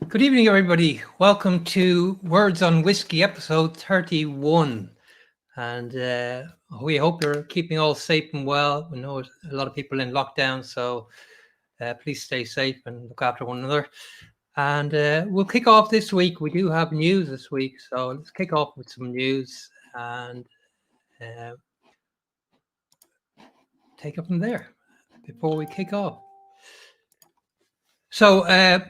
Good evening, everybody. Welcome to Words on Whiskey, episode 31. And we hope you're keeping all safe and well. We know a lot of people in lockdown, so please stay safe and look after one another. And we'll kick off this week. We do have news this week, so let's kick off with some news and take it from there before we kick off. So,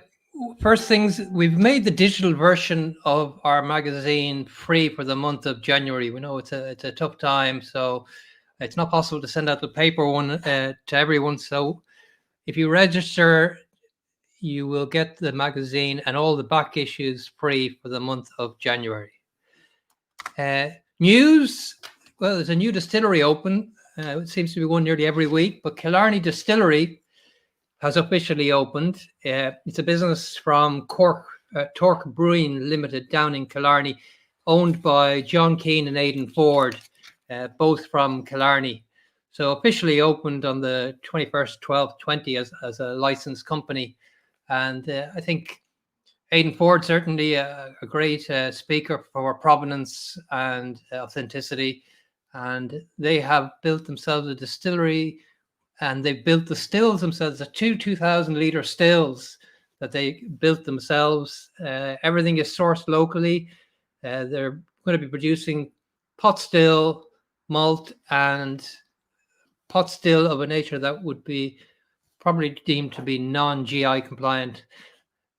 first things, we've made the digital version of our magazine free for the month of January. We know it's a tough time, so it's not possible to send out the paper one to everyone. So if you register, you will get the magazine and all the back issues free for the month of January. News, well, there's a new distillery open. It seems to be one nearly every week, but Killarney Distillery has officially opened. It's a business from Cork, Torque Brewing Limited down in Killarney, owned by John Keane and Aidan Ford, both from Killarney. So officially opened on the 21st, 12th, 20 as a licensed company. And I think Aidan Ford, certainly a great speaker for provenance and authenticity. And they have built themselves a distillery, and they've built the stills themselves, the 2,000 litre stills that they built themselves. Everything is sourced locally. They're going to be producing pot still, malt, and pot still of a nature that would be probably deemed to be non-GI compliant.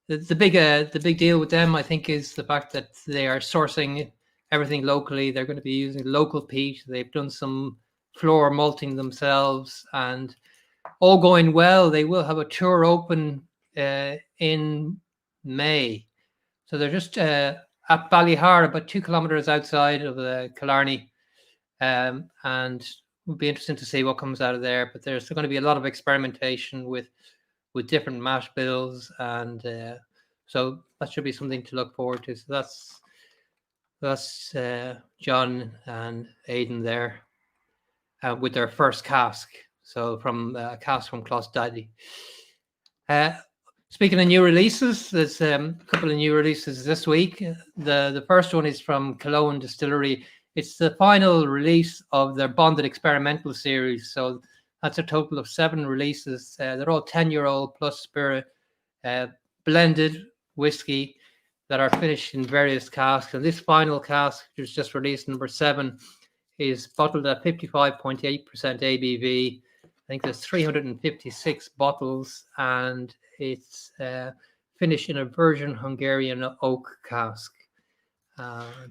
The big deal with them, I think, is the fact that they are sourcing everything locally. They're going to be using local peat. They've done some floor malting themselves, and all going well, they will have a tour open in May. So they're just at Ballyhar, about 2 kilometers outside of Killarney, and it will be interesting to see what comes out of there. But there's going to be a lot of experimentation with different mash bills, and so that should be something to look forward to. So that's John and Aidan there. With their first cask, so from a cask from Close Daddy. Speaking of new releases, there's a couple of new releases this week. The first one is from Cologne Distillery. It's the final release of their Bonded Experimental series, so that's a total of 7 releases. They're all 10-year-old plus spirit blended whiskey that are finished in various casks. And this final cask, which was just released, number 7, is bottled at 55.8% ABV. I think there's 356 bottles, and it's finished in a virgin Hungarian oak cask.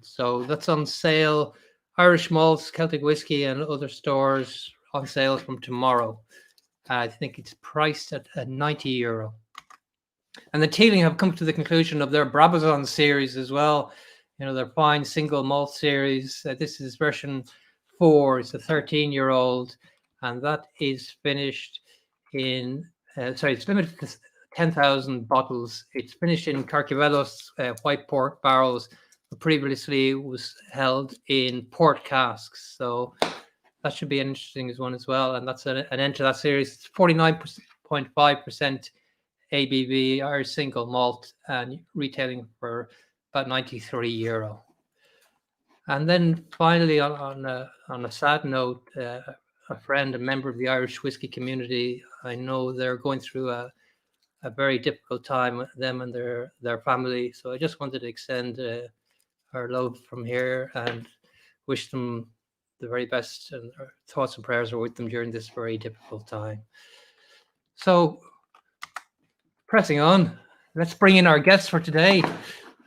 So that's on sale. Irish malts, Celtic whiskey, and other stores on sale from tomorrow. I think it's priced at €90. And the Teeling have come to the conclusion of their Brabazon series as well. You know, their fine single malt series. This is version 4. It's a 13-year-old, and that is finished in, it's limited to 10,000 bottles. It's finished in Carcavelos white port barrels, but previously was held in port casks. So that should be an interesting one as well. And that's an end to that series. It's 49.5% ABV, Irish single malt, and retailing for about €93. And then finally, on a sad note, a friend, a member of the Irish whiskey community, I know they're going through a very difficult time, them and their family. So I just wanted to extend our love from here and wish them the very best, and our thoughts and prayers are with them during this very difficult time. So pressing on, let's bring in our guests for today.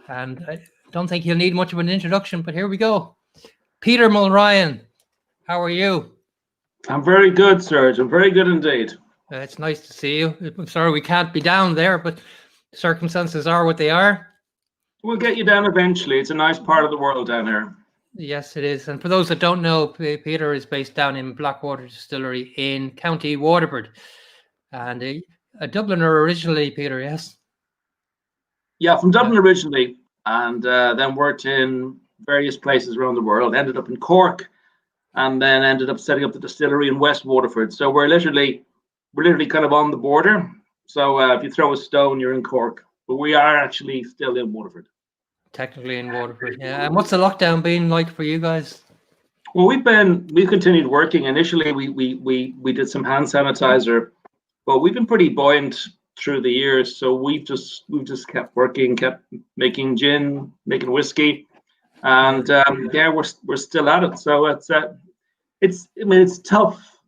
And I don't think he'll need much of an introduction, but here we go. Peter Mulryan, how are you? I'm very good, Serge. I'm very good indeed. It's nice to see you. I'm sorry we can't be down there, but circumstances are what they are. We'll get you down eventually. It's a nice part of the world down here. Yes, it is. And for those that don't know, Peter is based down in Blackwater Distillery in County Waterford. And a Dubliner originally, Peter, yes? Yeah, from Dublin originally, and then worked in various places around the world. Ended up in Cork, and then ended up setting up the distillery in West Waterford. So we're literally kind of on the border. So if you throw a stone, you're in Cork. but we are actually still in Waterford. Technically in Waterford, yeah. And what's the lockdown been like for you guys? Well, we've continued working. Initially, we did some hand sanitizer, but we've been pretty buoyant through the years. So we've just kept working, kept making gin, making whiskey, and we're still at it. So it's tough.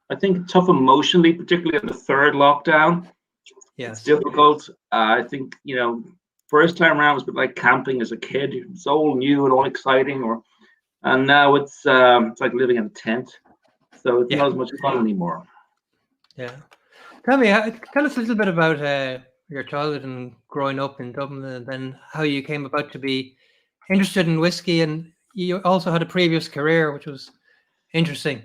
I think tough emotionally, particularly in the third lockdown. Yes. It's difficult. I think first time around was a bit like camping as a kid. It's all new and all exciting, and now it's like living in a tent. So it's not as much fun anymore. Yeah. Tell us a little bit about your childhood and growing up in Dublin, and then how you came about to be interested in whiskey, and you also had a previous career, which was interesting.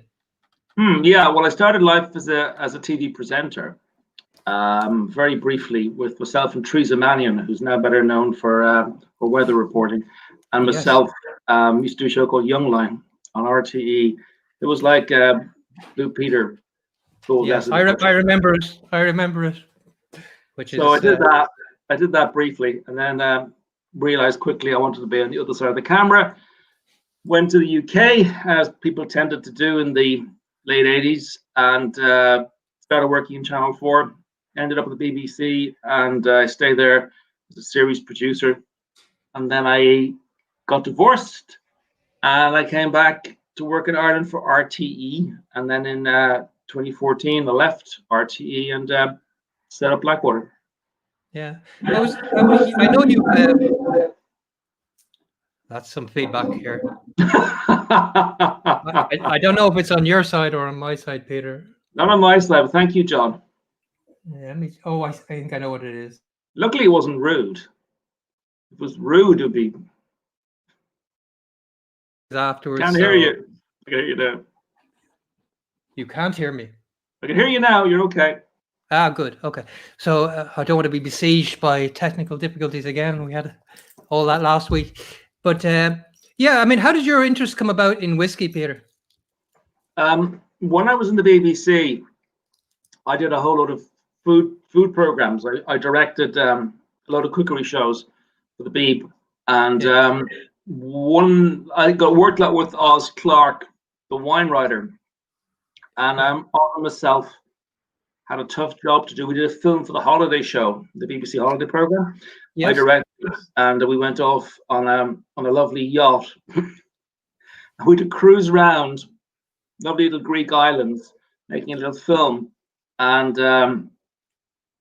Yeah, well, I started life as a TV presenter, very briefly with myself and Teresa Mannion, who's now better known for weather reporting, and myself. Used to do a show called Young Line on RTE. It was like Blue Peter. Yes, I remember it. I did that. I did that briefly, and then realized quickly I wanted to be on the other side of the camera. Went to the UK, as people tended to do in the late 80s, and started working in Channel 4. Ended up at the BBC, and I stayed there as a series producer. And then I got divorced, and I came back to work in Ireland for RTE. And then in 2014, I left RTE and set up Blackwater. Yeah, I know you. That's some feedback here. I don't know if it's on your side or on my side, Peter. Not on my side. Thank you, John. Yeah, I think I know what it is. Luckily, it wasn't rude. If it was rude, it would be. Afterwards, can't hear you. I can hear you now. You can't hear me. I can hear you now. You're okay. Ah, good. Okay. So I don't want to be besieged by technical difficulties again. We had all that last week. But yeah, I mean, how did your interest come about in whiskey, Peter? When I was in the BBC, I did a whole lot of food programs. I directed a lot of cookery shows for the Beeb, and I worked a lot with Oz Clarke, the wine writer, and I myself had a tough job to do. We did a film for the holiday show, the BBC holiday program. Yes. I directed, and we went off on a lovely yacht. We did cruise around lovely little Greek islands, making a little film, and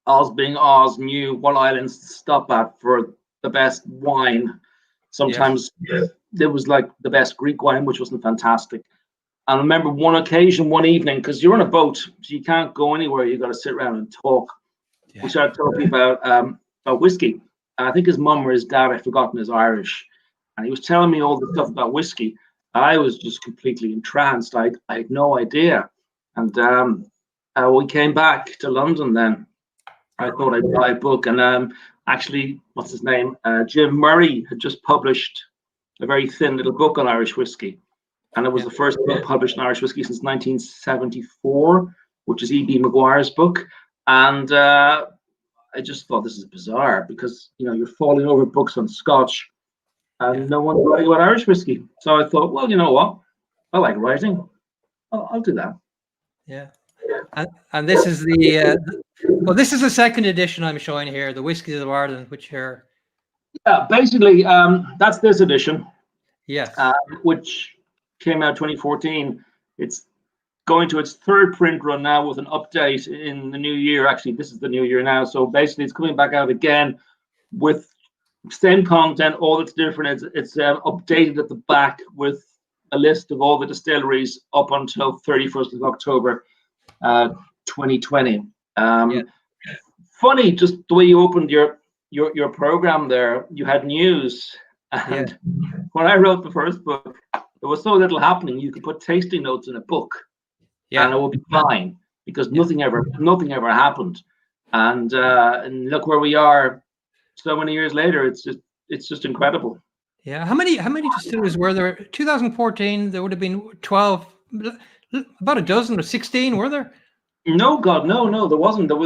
Oz, being Oz, knew what islands to stop at for the best wine. Sometimes there was like the best Greek wine, which wasn't fantastic. And I remember one evening, because you're on a boat, so you can't go anywhere. You got to sit around and talk. We started talking about whiskey. And I think his mum or his dad, I've forgotten, is Irish, and he was telling me all the stuff about whiskey. I was just completely entranced. I had no idea. And we came back to London then. I thought I'd buy a book, and actually, what's his name? Jim Murray had just published a very thin little book on Irish whiskey. And it was the first book published in Irish whiskey since 1974, which is E.B. Maguire's book. And I just thought, this is bizarre, because you're falling over books on Scotch, and no one's writing about Irish whiskey. So I thought, well, you know what? I like writing. I'll do that. Yeah. And this is this is the second edition I'm showing here, the Whiskies of Ireland, which here. Yeah, basically, that's this edition. Yes. Which came out 2014. It's going to its third print run now with an update in the new year. Actually, this is the new year now. So basically, it's coming back out again with same content. All that's different. It's updated at the back with a list of all the distilleries up until 31st of October, 2020. Funny, just the way you opened your program there. You had news, and when I wrote the first book, there was so little happening. You could put tasting notes in a book, and it would be fine, because nothing ever happened. And look where we are, so many years later. It's just incredible. Yeah. How many distilleries were there? 2014, there would have been 12, about a dozen or 16, were there? No, God, no, there wasn't. There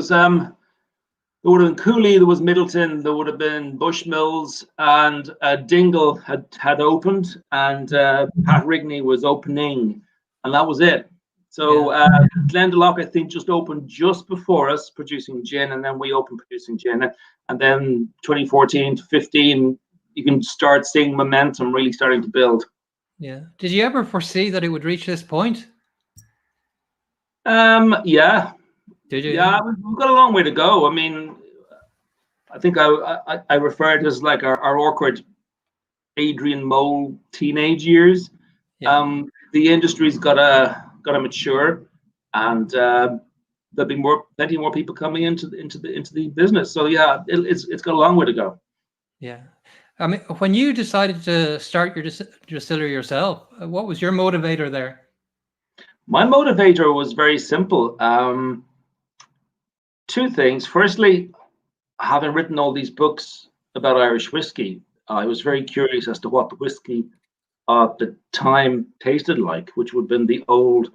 there would have been Cooley, there was Middleton, there would have been Bushmills, and Dingle had opened, and Pat Rigney was opening, and that was it. So Glendalough, I think, just opened just before us, producing gin, and then we opened producing gin, and then 2014 to 15, you can start seeing momentum really starting to build. Yeah. Did you ever foresee that it would reach this point? Yeah. Did you? Yeah, we've got a long way to go. I mean, I think I referred to as like our awkward Adrian Mole teenage years. Yeah. The industry's gotta mature, and there'll be plenty more people coming into the business. So yeah, it's got a long way to go. Yeah. I mean, when you decided to start your distillery yourself, what was your motivator there? My motivator was very simple. Two things. Firstly, having written all these books about Irish whiskey, I was very curious as to what the whiskey at the time tasted like, which would have been the old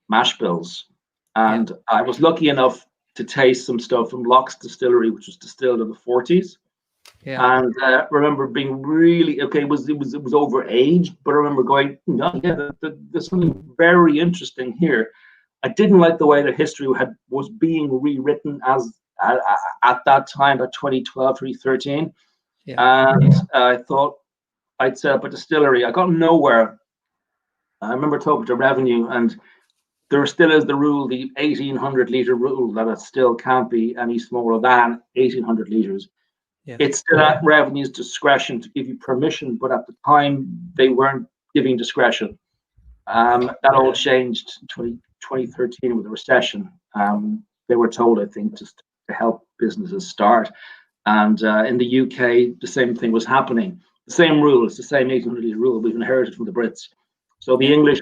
mash bills. And I was lucky enough to taste some stuff from Locke's Distillery, which was distilled in the 40s. Yeah. And remember being really okay. It was overaged, but I remember going, no, yeah, there's something very interesting here. I didn't like the way that history was being rewritten as at that time, at 2012, 2013. And I thought I'd set up a distillery. I got nowhere. I remember talking to Revenue, and there still is the rule, the 1,800 litre rule, that it still can't be any smaller than 1,800 litres. It's still at Revenue's discretion to give you permission, but at the time they weren't giving discretion. That all changed in 2013 with the recession. They were told, I think, just to help businesses start. And in the UK, the same thing was happening. The same rule, it's the same 1,800 rule we've inherited from the Brits. So the English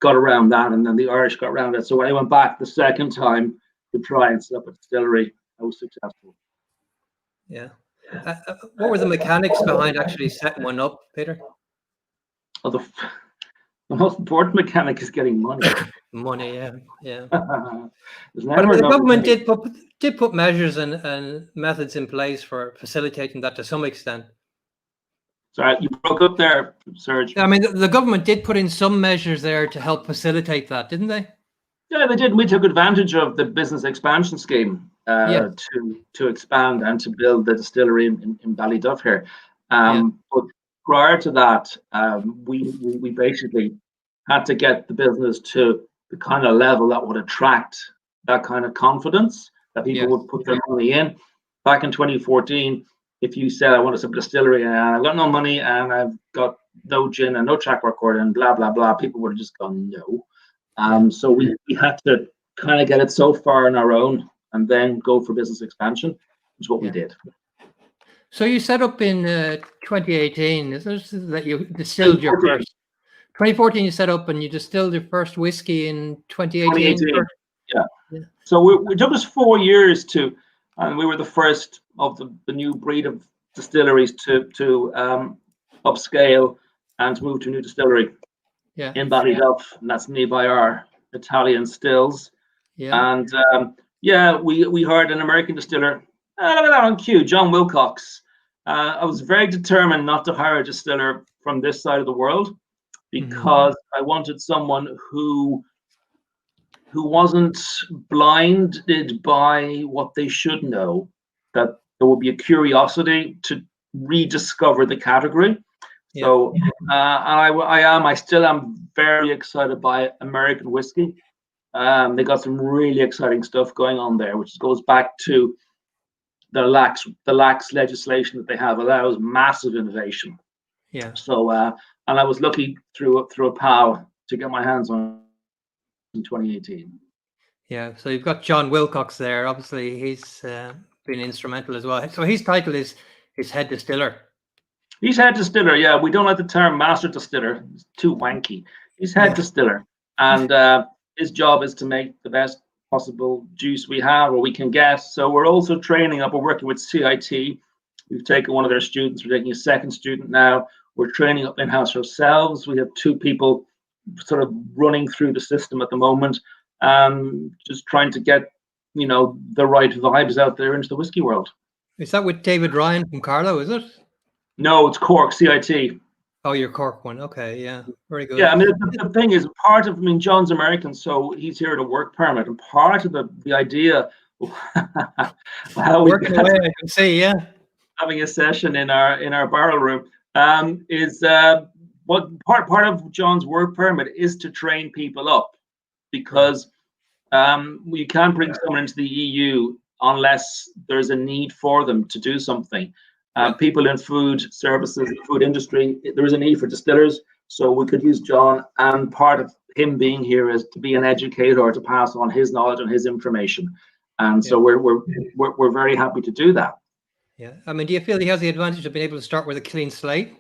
got around that, and then the Irish got around it. So when I went back the second time to try and set up a distillery, I was successful. Yeah. What were the mechanics behind actually setting one up, Peter? Well, the most important mechanic is getting money. Money, yeah. But the government did put measures and methods in place for facilitating that to some extent. Sorry, you broke up there, Serge. I mean, the government did put in some measures there to help facilitate that, didn't they? Yeah, they did. We took advantage of the business expansion scheme to expand and to build the distillery in Ballyduff here. But prior to that, we basically had to get the business to the kind of level that would attract that kind of confidence that people would put their money in. Back in 2014, if you said, I want to set up a distillery and I've got no money and I've got no gin and no track record and blah, blah, blah, people would have just gone, no. So we had to kind of get it so far on our own and then go for business expansion, which is what we did. So you set up in 2018, is this that you distilled your first? 2014 you set up and you distilled your first whiskey in 2018? 2018, yeah. So we took us 4 years and we were the first of the new breed of distilleries to upscale and to move to a new distillery in Ballyduff, and that's nearby our Italian stills. And we hired an American distiller. On cue, John Wilcox. I was very determined not to hire a distiller from this side of the world because I wanted someone who wasn't blinded by what they should know, that there will be a curiosity to rediscover the category. So I still am very excited by American whiskey. They got some really exciting stuff going on there, which goes back to the lax legislation that they have allows massive innovation. So and I was lucky through a pal to get my hands on in 2018. So you've got John Wilcox there. Obviously, he's been instrumental as well. So his title is head distiller. He's head distiller. Yeah, we don't like the term master distiller. It's too wanky. He's head distiller, and his job is to make the best possible juice we have or we can get. So we're also training up. We're working with CIT. We've taken one of their students. We're taking a second student now. We're training up in-house ourselves. We have 2 people sort of running through the system at the moment, just trying to get the right vibes out there into the whiskey world. Is that with David Ryan from Carlo, is it? No, it's Cork, CIT. Oh, your Cork one. Okay, yeah, very good. Yeah, I mean, the thing is, John's American, so he's here to work permit, and part of the idea how we Working away, I can see, yeah. having a session in our barrel room is what part of John's work permit is to train people up, because you can't bring someone into the EU unless there's a need for them to do something. People in food services, food industry, there is a need for distillers, so we could use John, and part of him being here is to be an educator or to pass on his knowledge and his information, and so we're very happy to do that. Yeah, I mean, do you feel he has the advantage of being able to start with a clean slate?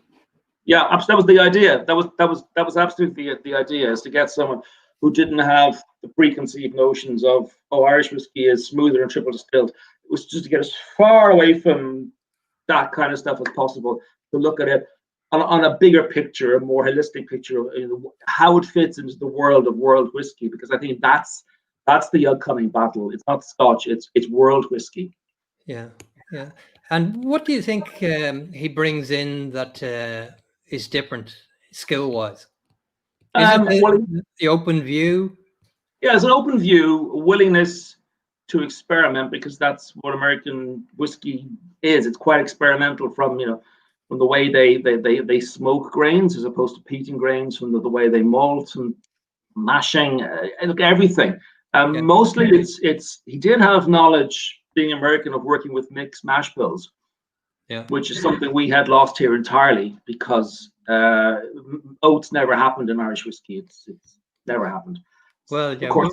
Yeah, that was the idea. That was absolutely the idea, is to get someone who didn't have the preconceived notions of, oh, Irish whiskey is smoother and triple distilled. It was just to get as far away from that kind of stuff as possible, to look at it on a bigger picture, a more holistic picture of how it fits into the world of world whiskey, because I think that's the upcoming battle. It's not Scotch, it's world whiskey. Yeah, yeah. And what do you think he brings in that is different skill-wise? Is it the open view? Yeah, it's an open view, a willingness to experiment, because that's what American whiskey is. It's quite experimental, from the way they smoke grains as opposed to peating grains, from the way they malt and mashing, everything. Mostly, it's he did have knowledge, being American, of working with mixed mash bills, which is something we had lost here entirely, because oats never happened in Irish whiskey. It's never happened. Well, yeah, of course,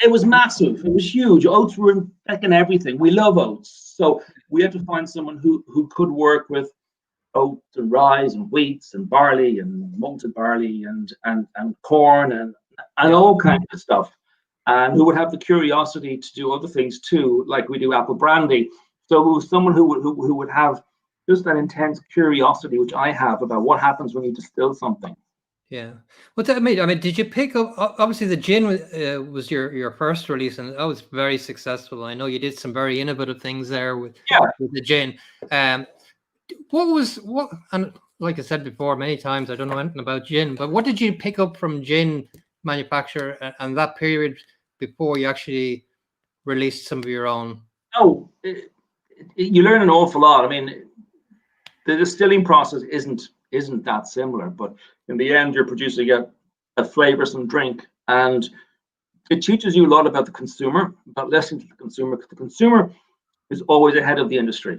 it was massive. It was huge. Oats were in everything. We love oats, so we had to find someone who could work with oats and rye and wheats and barley and malted barley and corn and all kinds of stuff, and who would have the curiosity to do other things too, like we do apple brandy. So it was someone who would have just that intense curiosity, which I have, about what happens when you distill something. Yeah. What that mean? I mean, did you pick up? Obviously, the gin was your first release, and that was very successful. I know you did some very innovative things there with the gin. And like I said before many times, I don't know anything about gin, but what did you pick up from gin manufacture and that period before you actually released some of your own? Oh, you learn an awful lot. I mean, the distilling process isn't that similar, but in the end, you're producing a flavorsome drink, and it teaches you a lot about the consumer, about listening to the consumer, because the consumer is always ahead of the industry,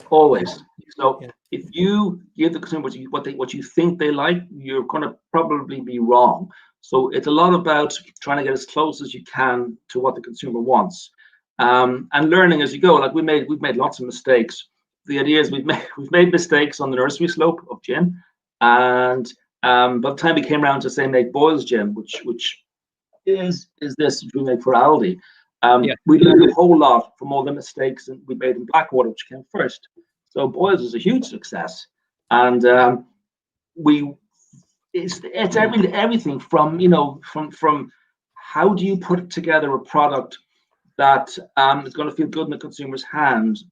always. So if you give the consumer what you think they like, you're going to probably be wrong. So it's a lot about trying to get as close as you can to what the consumer wants, and learning as you go. Like we've made lots of mistakes. The idea is we've made mistakes on the nursery slope of gin, and by the time we came around to say make Boyle's gin, which is this we make for Aldi, we learned a whole lot from all the mistakes that we made in Blackwater, which came first. So Boyle's is a huge success, and it's everything from from how do you put together a product that is going to feel good in the consumer's hand.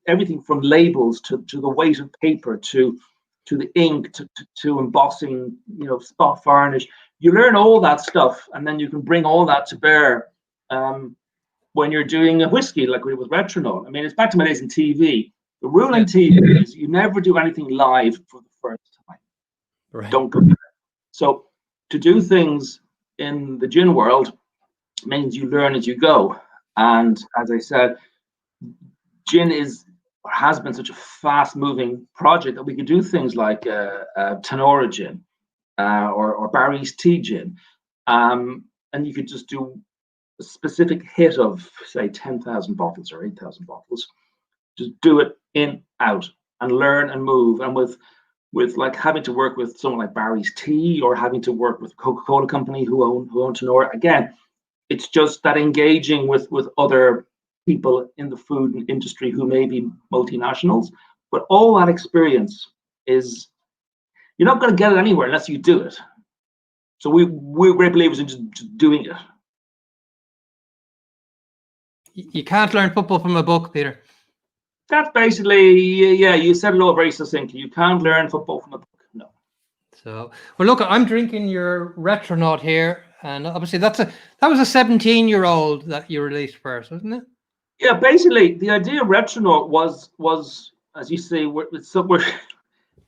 Everything from labels to the weight of paper to the ink to embossing, spot varnish. You learn all that stuff, and then you can bring all that to bear when you're doing a whiskey, like we did with Retronol. I mean, it's back to my days in TV. The rule in TV is you never do anything live for the first time. Right. Don't go there. So to do things in the gin world means you learn as you go. And as I said, gin has been such a fast-moving project that we could do things like Tenora gin or Barry's tea gin, and you could just do a specific hit of, say, 10,000 bottles or 8,000 bottles. Just do it in, out, and learn and move. And with like having to work with someone like Barry's Tea, or having to work with Coca-Cola Company who own Tenora, again, it's just that engaging with other people in the food industry who may be multinationals, but all that experience is, you're not going to get it anywhere unless you do it. So we're great believers in just doing it. you can't learn football from a book, Peter. That's basically, yeah, you said it all very succinctly. You can't learn football from a book. No. So, well, look, I'm drinking your Retronaut here, and obviously that was a 17-year-old that you released first, wasn't it? Yeah, basically the idea of Retronaut was as you say,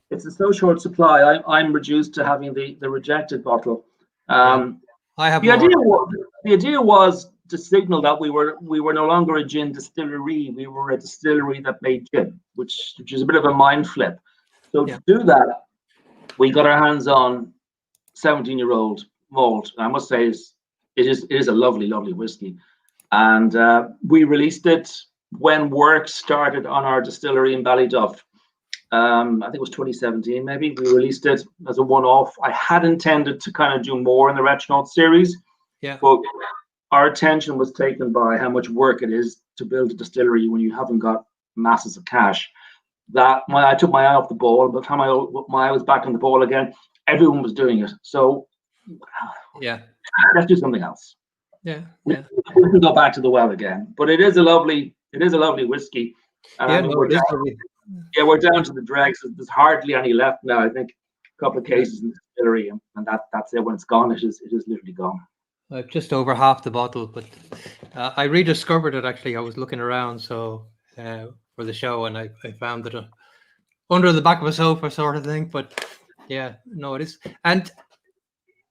it's a so short supply. I'm reduced to having the rejected bottle. I have the idea was to signal that we were no longer a gin distillery. We were a distillery that made gin, which is a bit of a mind flip. So to do that, we got our hands on 17-year-old malt. I must say, it is a lovely, lovely whiskey, and we released it when work started on our distillery in Ballyduff. I think it was 2017, maybe. We released it as a one-off. I had intended to kind of do more in the Retronaut series, but our attention was taken by how much work it is to build a distillery when you haven't got masses of cash. I took my eye off the ball. By the time my eye was back on the ball again, everyone was doing it. So let's do something else. We can go back to the well again. But it is a lovely whiskey. And we're down to the dregs. There's hardly any left now. I think a couple of cases in the distillery, and that's it. When it's gone, it is literally gone. I've just over half the bottle, but I rediscovered it actually. I was looking around for the show, and I found it under the back of a sofa sort of thing. But yeah, no, it is. And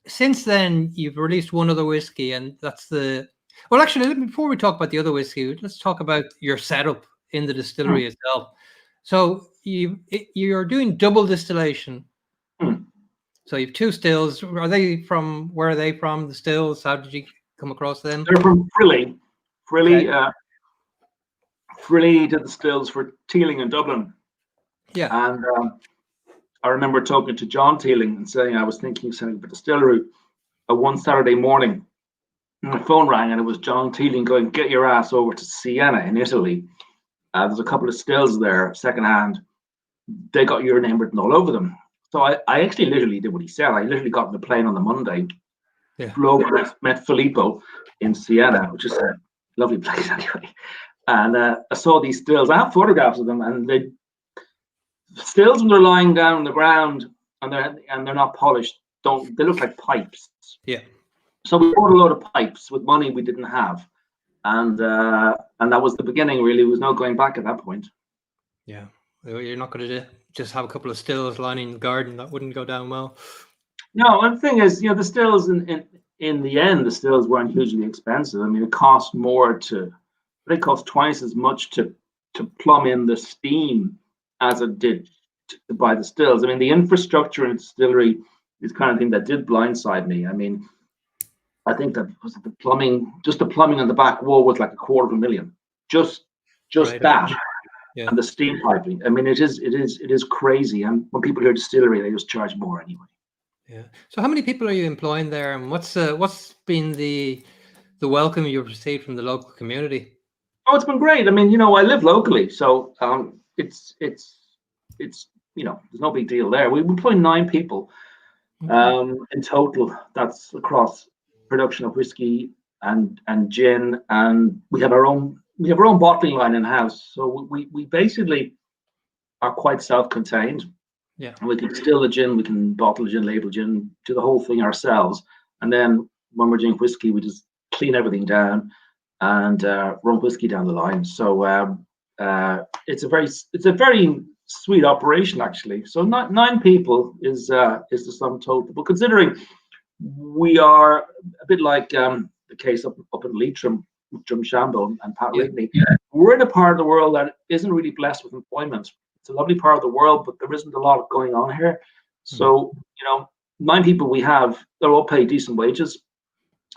since then, you've released one other whiskey, and that's well, actually, before we talk about the other whiskey, let's talk about your setup in the distillery itself. So you're doing double distillation. So you have two stills. Where are they from? The stills? How did you come across them? They're from Frilly. Frilly did the stills for Teeling in Dublin. Yeah. And I remember talking to John Teeling and saying I was thinking of setting up a distillery. One Saturday morning, my phone rang and it was John Teeling going, "Get your ass over to Siena in Italy. There's a couple of stills there, secondhand. They got your name written all over them." So I actually literally did what he said. I literally got on the plane on the Monday, flew over, met Filippo in Siena, which is a lovely place anyway. And I saw these stills. I have photographs of them, and the stills when they're lying down on the ground and they're not polished, they look like pipes. Yeah. So we bought a load of pipes with money we didn't have, and that was the beginning. Really, there was no going back at that point. Yeah. You're not going to just have a couple of stills lining the garden. That wouldn't go down well. No, and the thing is, the stills in the end, the stills weren't hugely expensive. I mean, it cost more it cost twice as much to plumb in the steam as it did to buy the stills. I mean, the infrastructure in a distillery is the kind of thing that did blindside me. I mean, I think that was the plumbing on the back wall was like $250,000. Just right. That. Yeah. And the steam piping. I mean, it is crazy. And when people hear distillery, they just charge more anyway. Yeah. So how many people are you employing there, and what's been the welcome you've received from the local community? Oh, it's been great. I mean, I live locally, so it's there's no big deal there. We employ 9 people in total. That's across production of whiskey and gin, and we have our own bottling line in house. So we basically are quite self-contained. Yeah. And we can distill the gin, we can bottle gin, label gin, do the whole thing ourselves. And then when we're doing whiskey, we just clean everything down and run whiskey down the line. So it's a very sweet operation actually. So 9 people is the sum total. But considering we are a bit like the case up in Leitrim, Drumshambo and Pat Whitney. We're in a part of the world that isn't really blessed with employment. It's a lovely part of the world, but there isn't a lot going on here. So, 9 people we have, they're all paid decent wages,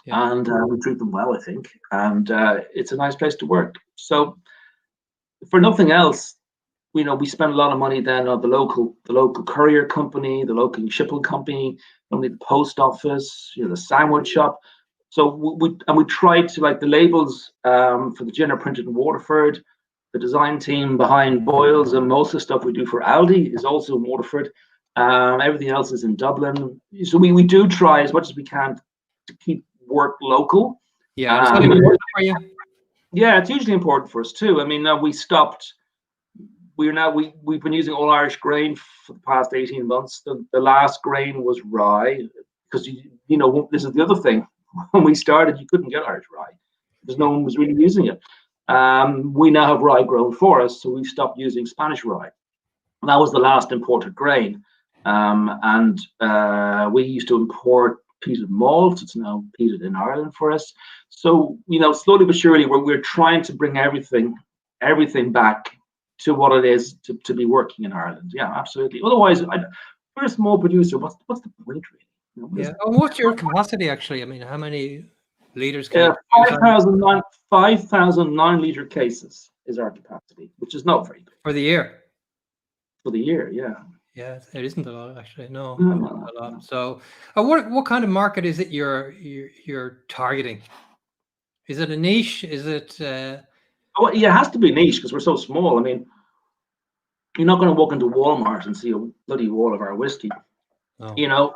and we treat them well, I think. And it's a nice place to work. So, for nothing else, we spend a lot of money then on the local courier company, the local shipping company, only the post office, the sandwich shop. So we tried to, like, the labels for the gin are printed in Waterford. The design team behind Boyles and most of the stuff we do for Aldi is also in Waterford. Everything else is in Dublin. So we do try as much as we can to keep work local. Yeah. For you? Yeah, it's hugely important for us too. I mean, now we stopped. We've been using all Irish grain for the past 18 months. The last grain was rye, because this is the other thing. When we started, you couldn't get Irish rye because no one was really using it. We now have rye grown for us, so we've stopped using Spanish rye. And that was the last imported grain. And we used to import peated malt. It's now peated in Ireland for us. So, slowly but surely, we're trying to bring everything back to what it is to be working in Ireland. Yeah, absolutely. Otherwise, we're a small producer. What's the point, really? Yeah. And what's your capacity actually? I mean, how many liters can Yeah, you 5,000 9-liter cases is our capacity, which is not very good for the year? for the year. Yeah. Yeah, it isn't a lot actually. No, No. a lot. So, what kind of market is it you're targeting? Is it a niche? Is it? Well, yeah, it has to be niche because we're so small. I mean, you're not going to walk into Walmart and see a bloody wall of our whiskey. No.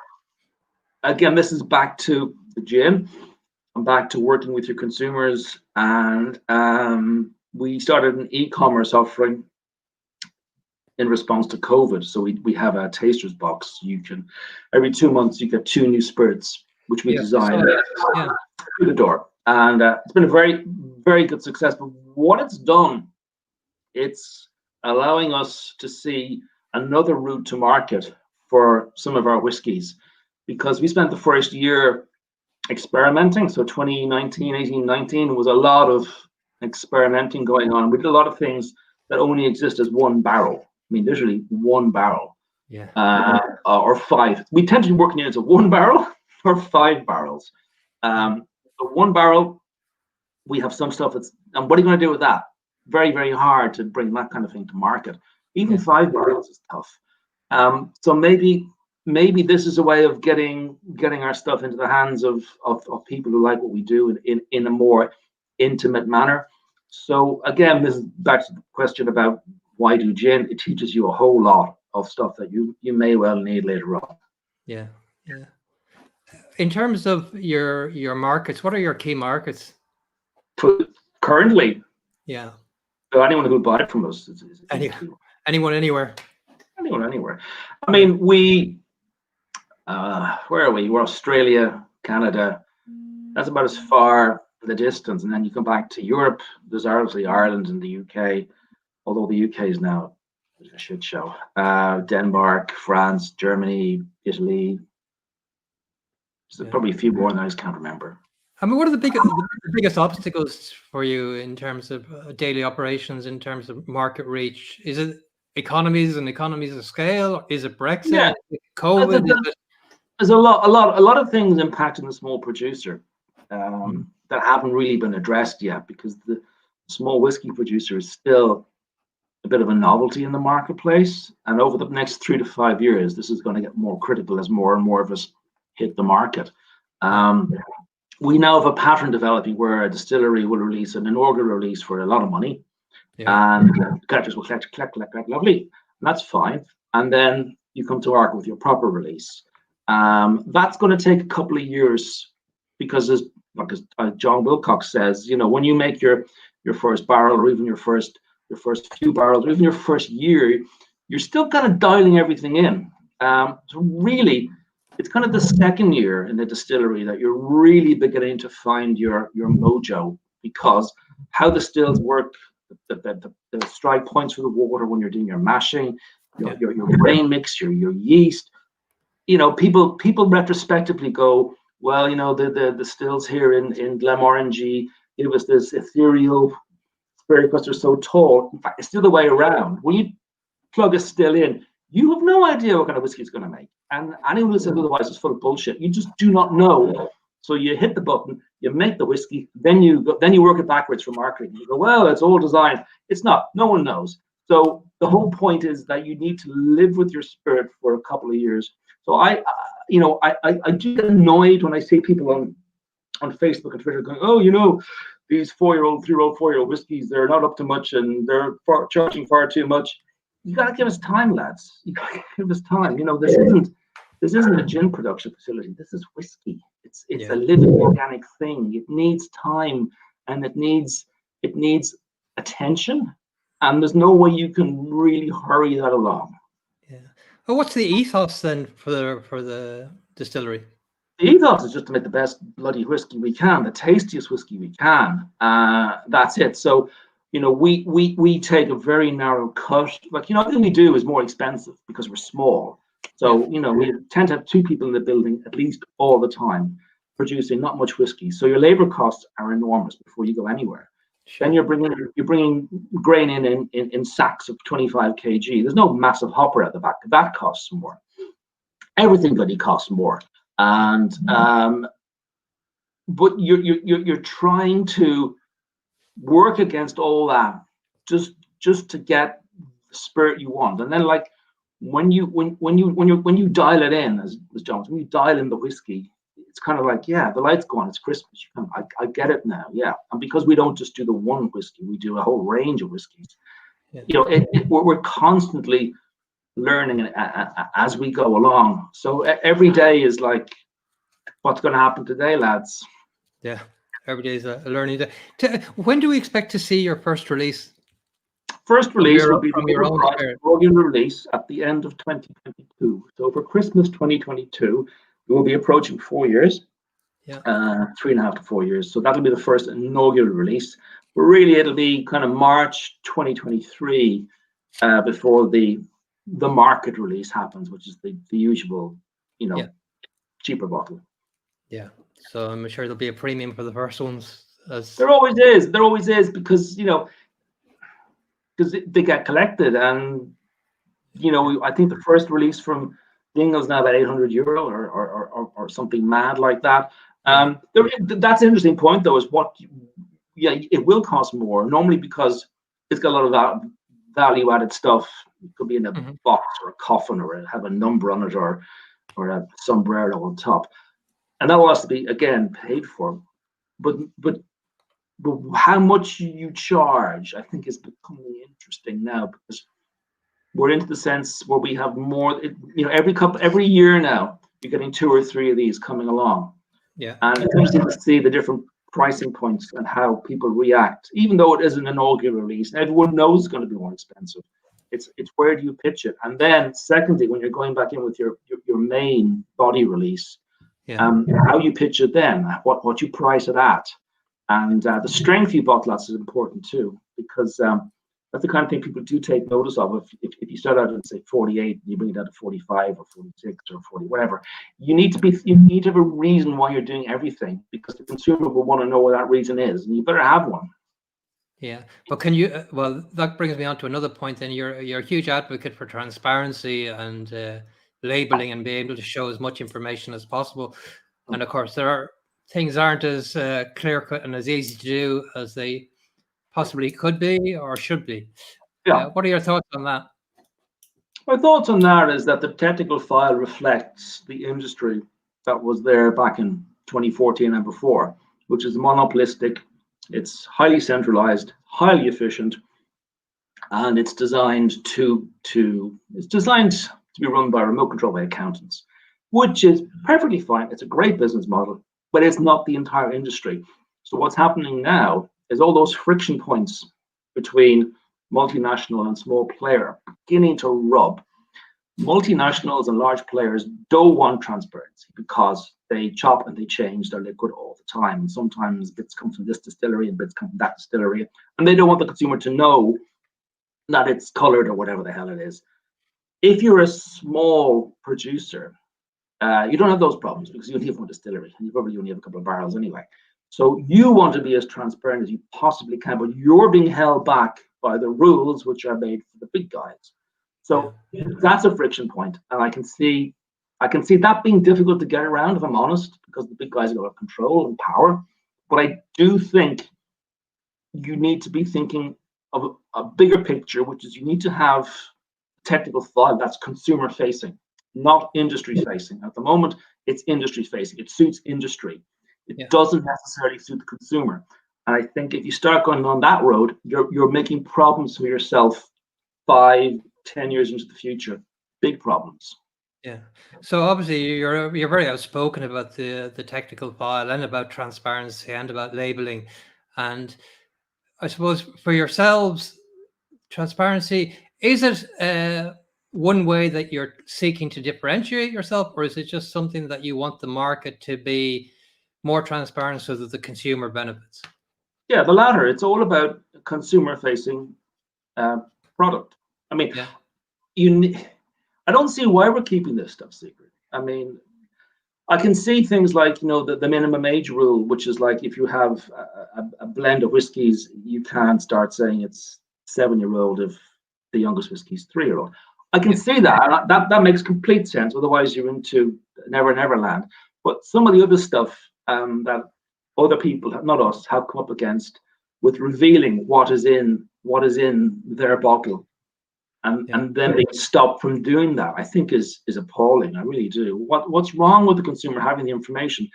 Again, this is back to the gin. I'm back to working with your consumers, and we started an e-commerce offering in response to COVID. So we have a taster's box. You can, every 2 months, you get 2 new spirits, which we design through the door. And it's been a very, very good success. But what it's done, it's allowing us to see another route to market for some of our whiskies, because we spent the first year experimenting. So 2019, 18, 19 was a lot of experimenting going on. We did a lot of things that only exist as one barrel. I mean, literally one barrel. Yeah. Or 5. We tend to be working into 1 barrel or 5 barrels. So 1 barrel, we have some stuff that's, and what are you going to do with that? Very, very hard to bring that kind of thing to market. Even 5 barrels is tough. So maybe this is a way of getting our stuff into the hands of people who like what we do in a more intimate manner. So again, this is back to the question about why do gin. It teaches you a whole lot of stuff that you may well need later on. Yeah. In terms of your markets, what are your key markets Currently? Yeah. So anyone who would buy it from us is anyone, anywhere. Anyone, anywhere. I mean, where are we? We're Australia, Canada. That's about as far the distance. And then you come back to Europe. There's obviously Ireland and the UK, although the UK is now a shit show. Denmark, France, Germany, Italy. There's probably a few more than I just can't remember. I mean, what are the biggest obstacles for you in terms of daily operations, in terms of market reach? Is it economies of scale? Is it Brexit? Yeah. Is it COVID? There's a lot of things impacting the small producer that haven't really been addressed yet, because the small whiskey producer is still a bit of a novelty in the marketplace. And over the next 3 to 5 years, this is going to get more critical as more and more of us hit the market. We now have a pattern developing where a distillery will release an inaugural release for a lot of money, and collectors will collect, lovely, and that's fine. And then you come to market with your proper release. That's going to take a couple of years, because as John Wilcox says, when you make your first barrel, or even your first few barrels, or even your first year, you're still kind of dialing everything in. So really, it's kind of the second year in the distillery that you're really beginning to find your mojo, because how the stills work, the strike points for the water when you're doing your mashing, your grain mix, your yeast. People retrospectively go, well, the stills here in Glenmorangie give us this ethereal spirit because they're so tall. In fact, it's the other way around. When you plug a still in, you have no idea what kind of whiskey it's going to make. And anyone who says otherwise is full of bullshit. You just do not know. So you hit the button, you make the whiskey, then you work it backwards for marketing. You go, well, it's all designed. It's not. No one knows. So the whole point is that you need to live with your spirit for a couple of years. So I do get annoyed when I see people on Facebook and Twitter going, oh, these 4-year-old, 3-year-old, 4-year-old whiskeys, they're not up to much and they're charging far too much. You got to give us time, lads. You got to give us time. This isn't a gin production facility. This is whiskey. It's a living organic thing. It needs time, and it needs It needs attention, and there's no way you can really hurry that along. Yeah. Well, what's the ethos then for the distillery? The ethos is just to make the best bloody whiskey we can, the tastiest whiskey we can. That's it. So, we take a very narrow cut. Like, everything we do is more expensive because we're small. So, we tend to have 2 people in the building at least all the time, producing not much whiskey. So your labor costs are enormous before you go anywhere. Sure. Then you're bringing grain in sacks of 25 kg. There's no massive hopper at the back. That costs more. Everything bloody costs more. And but you're trying to work against all that just to get the spirit you want. And then, like, when you dial it in, as Jones, when you dial in the whiskey, it's kind of like, yeah, the lights go on, it's Christmas. I get it now, yeah. And because we don't just do the one whiskey, we do a whole range of whiskeys. Yeah. We're constantly learning as we go along. So every day is like, what's going to happen today, lads? Yeah, every day is a learning day. When do we expect to see your first release? First release will be the inaugural release at the end of 2022. So for Christmas 2022, we will be approaching 4 years. Yeah. 3.5 to 4 years. So that'll be the first inaugural release. But really, it'll be kind of March 2023 before the market release happens, which is the usual, cheaper bottle. Yeah. So I'm sure there'll be a premium for the first ones. There always is. There always is, because they get collected, and I think the first release from Dingle's now about €800 or something mad like that. That's an interesting point, though, is it will cost more normally because it's got a lot of that value added stuff. It could be in a box or a coffin, or have a number on it, or a sombrero on top, and that will have to be again paid for. But how much you charge, I think, is becoming interesting now, because we're into the sense where we have more. Every year now, you're getting 2 or 3 of these coming along. Yeah, and it's interesting to see the different pricing points and how people react. Even though it is an inaugural release, everyone knows it's going to be more expensive. It's where do you pitch it, and then secondly, when you're going back in with your main body release, how you pitch it then, what you price it at. And the strength you bottle at is important too, because that's the kind of thing people do take notice of. If you start out at, say, 48, you bring it down to 45 or 46 or 40, whatever, you need to have a reason why you're doing everything, because the consumer will want to know what that reason is, and you better have one. Yeah, but can you? Well, that brings me on to another point. Then you're a huge advocate for transparency and labeling, and being able to show as much information as possible. And of course, things aren't as clear cut and as easy to do as they possibly could be or should be. Yeah. What are your thoughts on that? My thoughts on that is that the technical file reflects the industry that was there back in 2014 and before, which is monopolistic. It's highly centralized, highly efficient, and it's designed to be run by remote control by accountants, which is perfectly fine. It's a great business model, but it's not the entire industry. So what's happening now is all those friction points between multinational and small player beginning to rub. Multinationals and large players don't want transparency because they chop and they change their liquid all the time. And sometimes bits come from this distillery and bits come from that distillery, and they don't want the consumer to know that it's colored or whatever the hell it is. If you're a small producer, you don't have those problems because you only have one distillery and you probably only have a couple of barrels anyway. So you want to be as transparent as you possibly can, but you're being held back by the rules which are made for the big guys. So that's a friction point, and I can see that being difficult to get around, if I'm honest, because the big guys have a lot of control and power. But I do think you need to be thinking of a bigger picture, which is you need to have technical file that's consumer facing, not industry facing. At the moment, it's industry facing. It suits industry. It doesn't necessarily suit the consumer. And I think if you start going on that road, you're making problems for yourself 5-10 years into the future. Big problems. Yeah. So obviously you're very outspoken about the technical file and about transparency and about labeling. And I suppose for yourselves, transparency, is it one way that you're seeking to differentiate yourself, or is it just something that you want the market to be more transparent so that the consumer benefits? Yeah, the latter. It's all about consumer-facing product. I mean, I don't see why we're keeping this stuff secret. I mean, I can see things like, the minimum age rule, which is like if you have a blend of whiskies, you can't start saying it's 7-year-old if the youngest whiskey is 3-year-old. I can see that. That makes complete sense. Otherwise, you're into never land. But some of the other stuff that other people, not us, have come up against with revealing what is in their bottle, and then they stop from doing that, I think is appalling. I really do. What's wrong with the consumer having the information?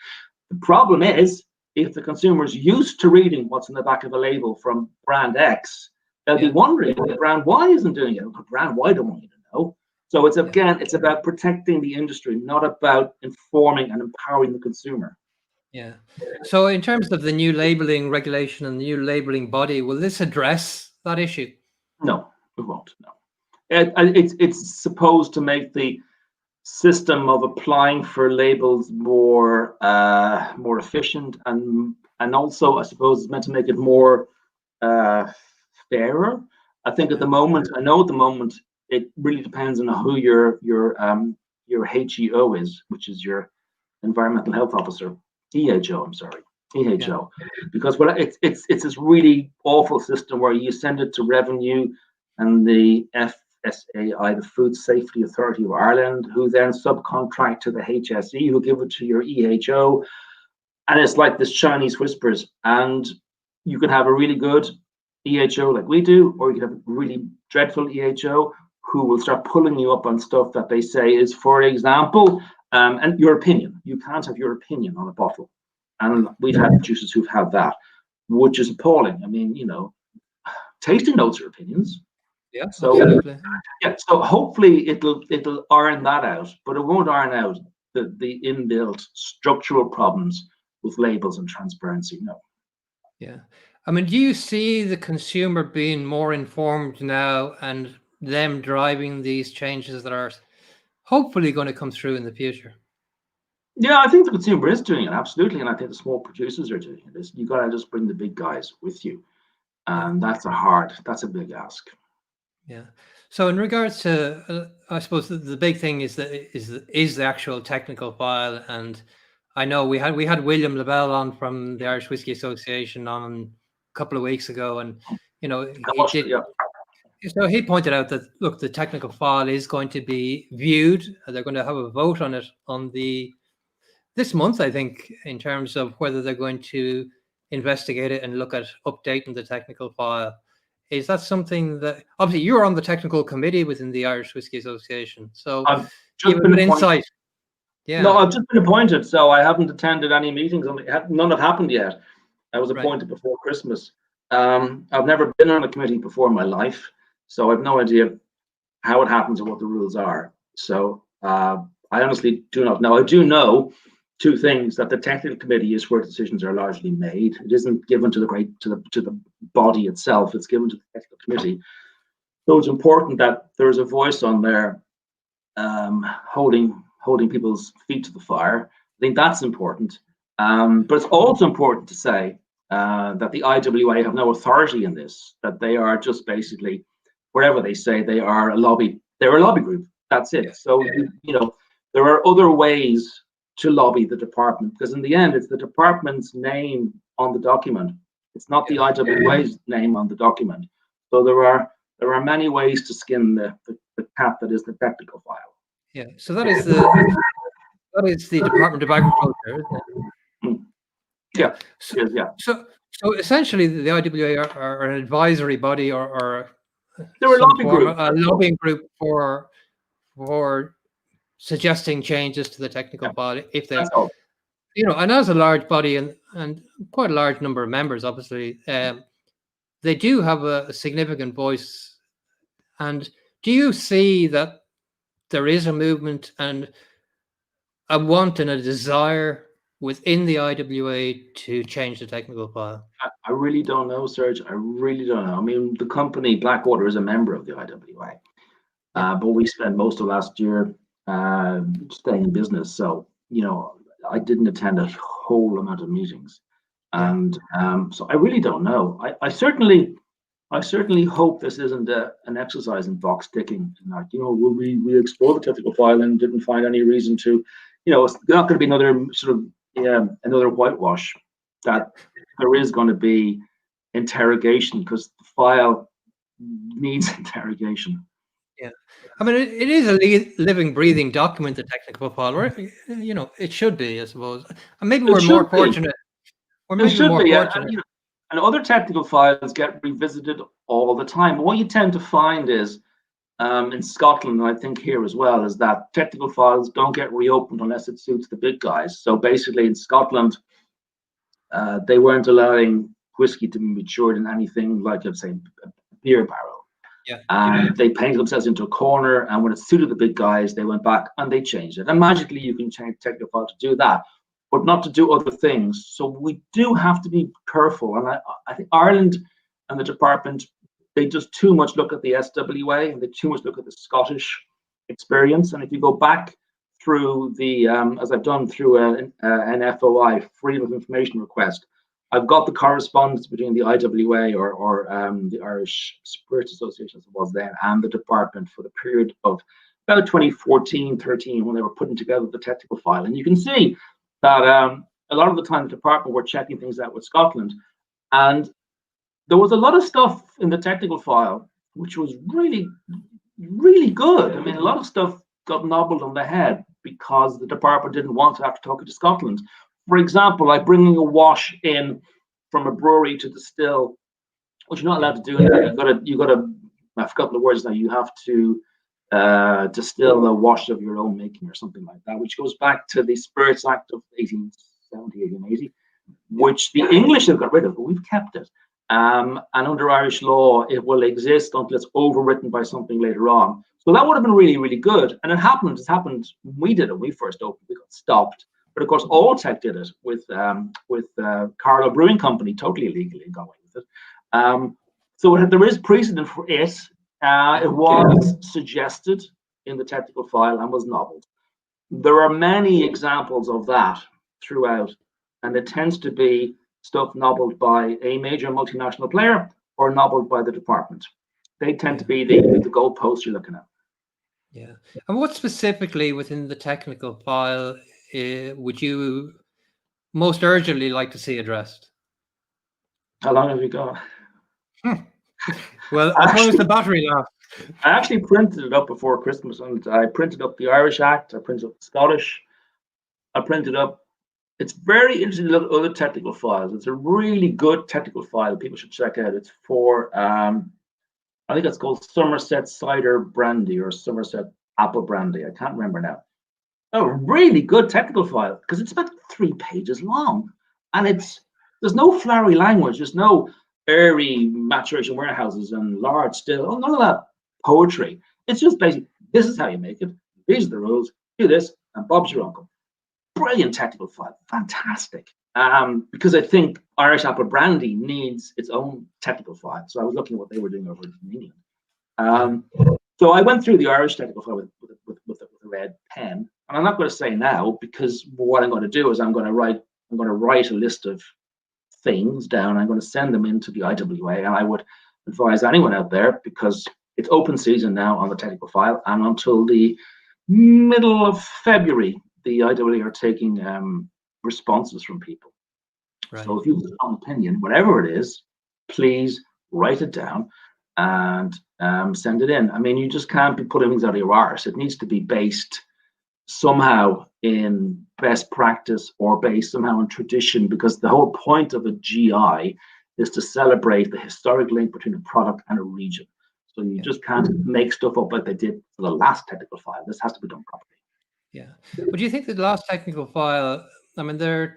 The problem is, if the consumer is used to reading what's in the back of a label from brand X, they'll be wondering why brand Y isn't doing it. Brand Y don't want you to know. So it's about protecting the industry, not about informing and empowering the consumer. Yeah. So in terms of the new labeling regulation and the new labeling body, will this address that issue? No, it won't. No. It's supposed to make the system of applying for labels more efficient, and also I suppose it's meant to make it more fairer. I think at the moment, it really depends on who your HEO is, which is your environmental health officer. EHO, I'm sorry, EHO, because it's this really awful system where you send it to revenue and the FSAI, the Food Safety Authority of Ireland, who then subcontract to the HSE, who give it to your EHO, and it's like this Chinese whispers. And you can have a really good EHO like we do, or you can have a really dreadful EHO who will start pulling you up on stuff that they say is, for example, and your opinion. You can't have your opinion on a bottle. And we've had producers who've had that, which is appalling. I mean, tasting notes are opinions. Yeah, so, absolutely. Yeah, so hopefully it'll iron that out, but it won't iron out the inbuilt structural problems with labels and transparency. No. Yeah. I mean, do you see the consumer being more informed now and them driving these changes that are hopefully going to come through in the future? Yeah, I think the consumer is doing it, absolutely. And I think the small producers are doing it. You got to just bring the big guys with you. And that's a big ask. Yeah. So in regards to, I suppose the big thing is the actual technical file. And I know we had William Labelle on from the Irish Whiskey Association on a couple of weeks ago, and so he pointed out that, look, the technical file is going to be viewed. They're going to have a vote on it this month, I think, in terms of whether they're going to investigate it and look at updating the technical file. Is that something that, obviously, you're on the technical committee within the Irish Whiskey Association, so I've just been insight. Yeah. No, I've just been appointed, so I haven't attended any meetings. None have happened yet. I was appointed before Christmas. I've never been on a committee before in my life, so I have no idea how it happens or what the rules are. So I honestly do not know. I do know two things: that the technical committee is where decisions are largely made. It isn't given to the body itself. It's given to the technical committee. So it's important that there is a voice on there, holding people's feet to the fire. I think that's important. But it's also important to say that the IWA have no authority in this. That they are just basically, wherever they say, they are a lobby. They're a lobby group. That's it. So there are other ways to lobby the department, because in the end, it's the department's name on the document. It's not the IWA's name on the document. So there are many ways to skin the cat that is the technical file. Yeah. So that is the Department of Agriculture, isn't it? Yeah. So essentially, the IWA are an advisory body, or they're a lobby group. A lobbying group for suggesting changes to the technical body, if they, and as a large body and quite a large number of members, obviously, they do have a significant voice. And do you see that there is a movement and a want and a desire within the IWA to change the technical file? I really don't know, Serge. I really don't know. I mean, the company Blackwater is a member of the IWA, but we spent most of last year staying in business. So, I didn't attend a whole amount of meetings. And so I really don't know. I certainly hope this isn't an exercise in box ticking. We explored the technical file and didn't find any reason to, it's not going to be another sort of another whitewash. That there is going to be interrogation because the file needs interrogation. Yeah, I mean, it is a living, breathing document, the technical file, right? It should be, I suppose. And maybe we're more fortunate. Or maybe more fortunate. And other technical files get revisited all the time. What you tend to find is, in Scotland, and I think here as well, is that technical files don't get reopened unless it suits the big guys. So basically, in Scotland, they weren't allowing whiskey to be matured in anything like, let's say, a beer barrel. And they painted themselves into a corner, and when it suited the big guys, they went back and they changed it. And magically, you can change technical file to do that, but not to do other things. So we do have to be careful. And I think Ireland and the department, they just too much look at the SWA and they too much look at the Scottish experience. And if you go back through the, as I've done through an FOI, Freedom of Information request, I've got the correspondence between the IWA or the Irish Spirits Association, as it was then, and the department for the period of about 2014-13 when they were putting together the technical file. And you can see that a lot of the time the department were checking things out with Scotland. And there was a lot of stuff in the technical file which was really, really good. I mean, a lot of stuff got nobbled on the head because the department didn't want to have to talk to Scotland. For example, like bringing a wash in from a brewery to distill, which you're not allowed to do. You got to. I forgot the words now. You have to distill a wash of your own making or something like that, which goes back to the Spirits Act of 1870, 1880, which the English have got rid of, but we've kept it. And under Irish law, it will exist until it's overwritten by something later on. So that would have been really, really good. And it happened. It happened when we did it. When we first opened, we got stopped. But of course, Alltech did it with Carlo Brewing Company, totally illegally, and got away with it. So there is precedent for it. It was suggested in the technical file and was nobbled. There are many examples of that throughout, and it tends to be stuff nobbled by a major multinational player or nobbled by the department. They tend to be the goalposts you're looking at. Yeah. And what specifically within the technical file would you most urgently like to see addressed? How long have you got? Well, as long as the battery lasts. I actually printed it up before Christmas, and I printed up the Irish Act, I printed up the Scottish, I printed up. It's very interesting to look at other technical files. It's a really good technical file people should check out. It's for, I think it's called Somerset Cider Brandy or Somerset Apple Brandy. I can't remember now. A really good technical file because it's about 3 pages long, and there's no flowery language. There's no airy maturation warehouses and large still. None of that poetry. It's just basically, this is how you make it. These are the rules. Do this, and Bob's your uncle. Brilliant technical file. Fantastic. Because I think Irish Apple Brandy needs its own technical file. So I was looking at what they were doing over in England. So I went through the Irish technical file with a red pen. And I'm not going to say now, because what I'm going to do is I'm going to write a list of things down. I'm going to send them into the IWA, and I would advise anyone out there, because it's open season now on the technical file, and until the middle of February, the IWA are taking responses from people. Right. So if you have a strong opinion, whatever it is, please write it down and send it in. I mean, you just can't be putting things out of your arse. It needs to be based somehow in best practice or based somehow in tradition, because the whole point of a GI is to celebrate the historic link between a product and a region. So you just can't make stuff up like they did for the last technical file. This has to be done properly. Yeah. But do you think that the last technical file, I mean, there are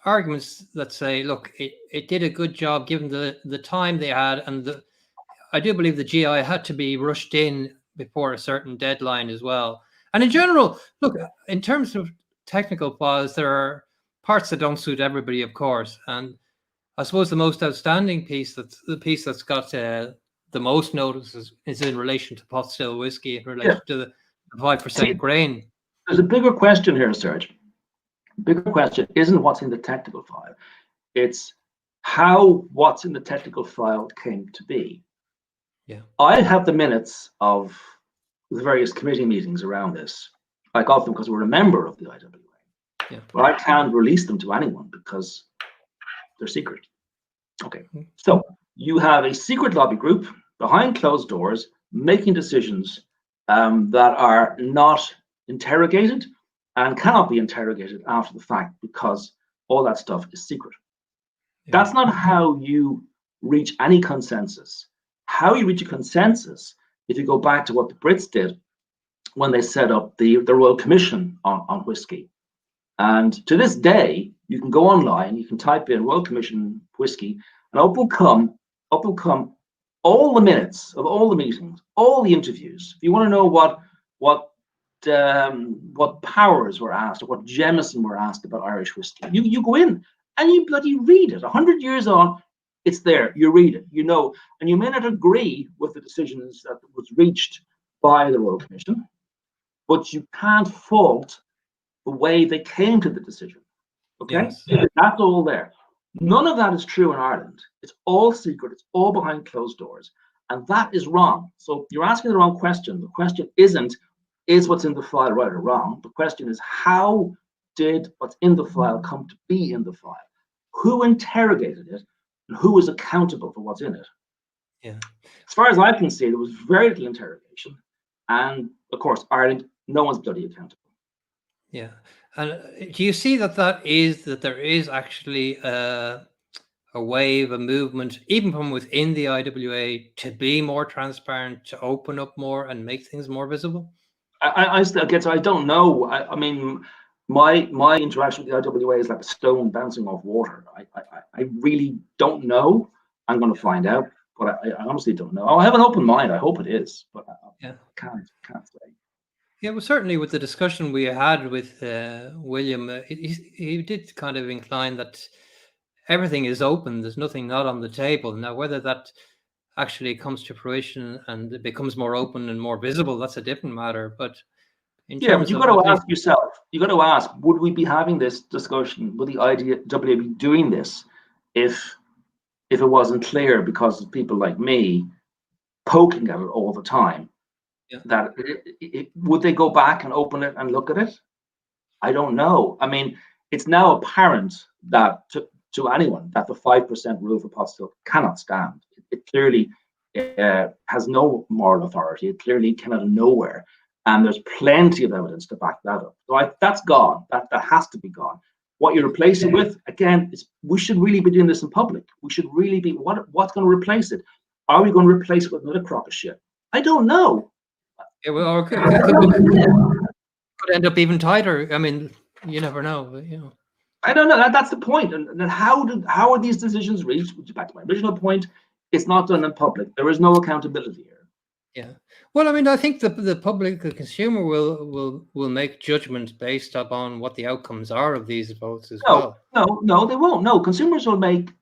arguments that say, look, it did a good job given the time they had, and I do believe the GI had to be rushed in before a certain deadline as well. And in general, look, in terms of technical files, there are parts that don't suit everybody, of course. And I suppose the most outstanding piece, that's the piece that's got the most notice, is in relation to pot still whiskey, in relation to the 5% grain. There's a bigger question here, Serge. The bigger question isn't what's in the technical file. It's how what's in the technical file came to be. Yeah. I have the minutes of the various committee meetings around this. I got them because we're a member of the IWA. Yeah. But I can't release them to anyone because they're secret. Okay. So you have a secret lobby group behind closed doors making decisions that are not interrogated and cannot be interrogated after the fact because all that stuff is secret. Yeah. That's not how you reach any consensus. How you reach a consensus, if you go back to what the Brits did when they set up the Royal Commission on whiskey. And to this day, you can go online, you can type in Royal Commission whiskey, and up will come all the minutes of all the meetings, all the interviews. If you want to know what Powers were asked or what Jameson were asked about Irish whiskey, you go in and you bloody read it. 100 years on, it's there. You read it, you know, and you may not agree with the decisions that was reached by the Royal Commission, but you can't fault the way they came to the decision. Okay, yes. That's all there. None of that is true in Ireland. It's all secret. It's all behind closed doors, and that is wrong. So you're asking the wrong question. The question isn't, is what's in the file right or wrong? The question is, how did what's in the file come to be in the file? Who interrogated it, and who is accountable for what's in it? Yeah. As far as I can see, there was very little interrogation, and of course, Ireland, no one's bloody accountable. Yeah. And do you see that there is actually a wave, a movement, even from within the IWA, to be more transparent, to open up more and make things more visible? I don't know. I mean, my interaction with the IWA is like a stone bouncing off water. I really don't know. I'm going to find out, but I honestly don't know. I have an open mind. I hope it is, but I can't say. Yeah, well, certainly with the discussion we had with William, he did kind of incline that everything is open. There's nothing not on the table. Now, whether that actually comes to fruition and it becomes more open and more visible, that's a different matter. But in terms but you've got to ask yourself, you got to ask, would we be having this discussion? Would the IWA be doing this if it wasn't clear because of people like me poking at it all the time? Yeah. That would they go back and open it and look at it? I don't know. I mean, it's now apparent that to anyone that the 5% rule for pot still cannot stand. It clearly has no moral authority. It clearly came out of nowhere, and there's plenty of evidence to back that up. So that's gone. That has to be gone. What you replace it with, again, is we should really be doing this in public. We should really be. What's going to replace it? Are we going to replace it with another crock of shit? I don't know. It could end up even tighter. I mean, you never know. But, you know, I don't know. That's the point. And how are these decisions reached? Which is back to my original point. It's not done in public. There is no accountability here. Yeah. Well, I mean, I think the public, the consumer will make judgments based upon what the outcomes are of these votes as well. No, they won't. No, consumers will make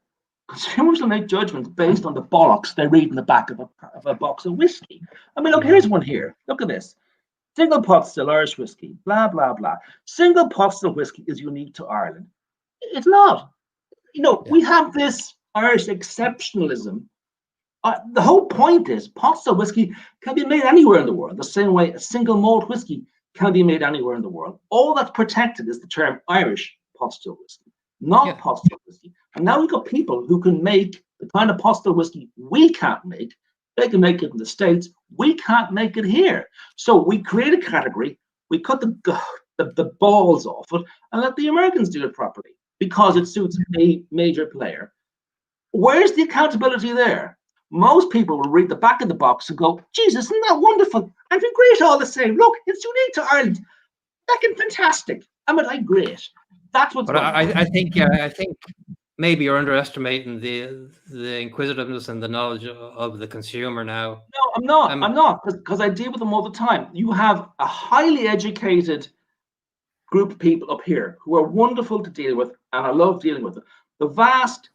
judgments based on the bollocks they read in the back of a box of whiskey. I mean, look, here's one here. Look at this. Single pot still Irish whiskey, blah, blah, blah. Single pot still whiskey is unique to Ireland. It's not. You know, we have this Irish exceptionalism. The whole point is pot still whiskey can be made anywhere in the world, the same way a single malt whiskey can be made anywhere in the world. All that's protected is the term Irish pot still whiskey, not pot still whiskey. And now we've got people who can make the kind of pot still whiskey we can't make. They can make it in the States. We can't make it here. So we create a category. We cut the balls off it and let the Americans do it properly because it suits a major player. Where's the accountability there? Most people will read the back of the box and go, Jesus, isn't that wonderful? And we're great all the same. Look, it's unique to Ireland. Fucking fantastic. I'm great. That's what's going on. I think maybe you're underestimating the inquisitiveness and the knowledge of the consumer now. No, I'm not. I'm not, because I deal with them all the time. You have a highly educated group of people up here who are wonderful to deal with, and I love dealing with them. The vast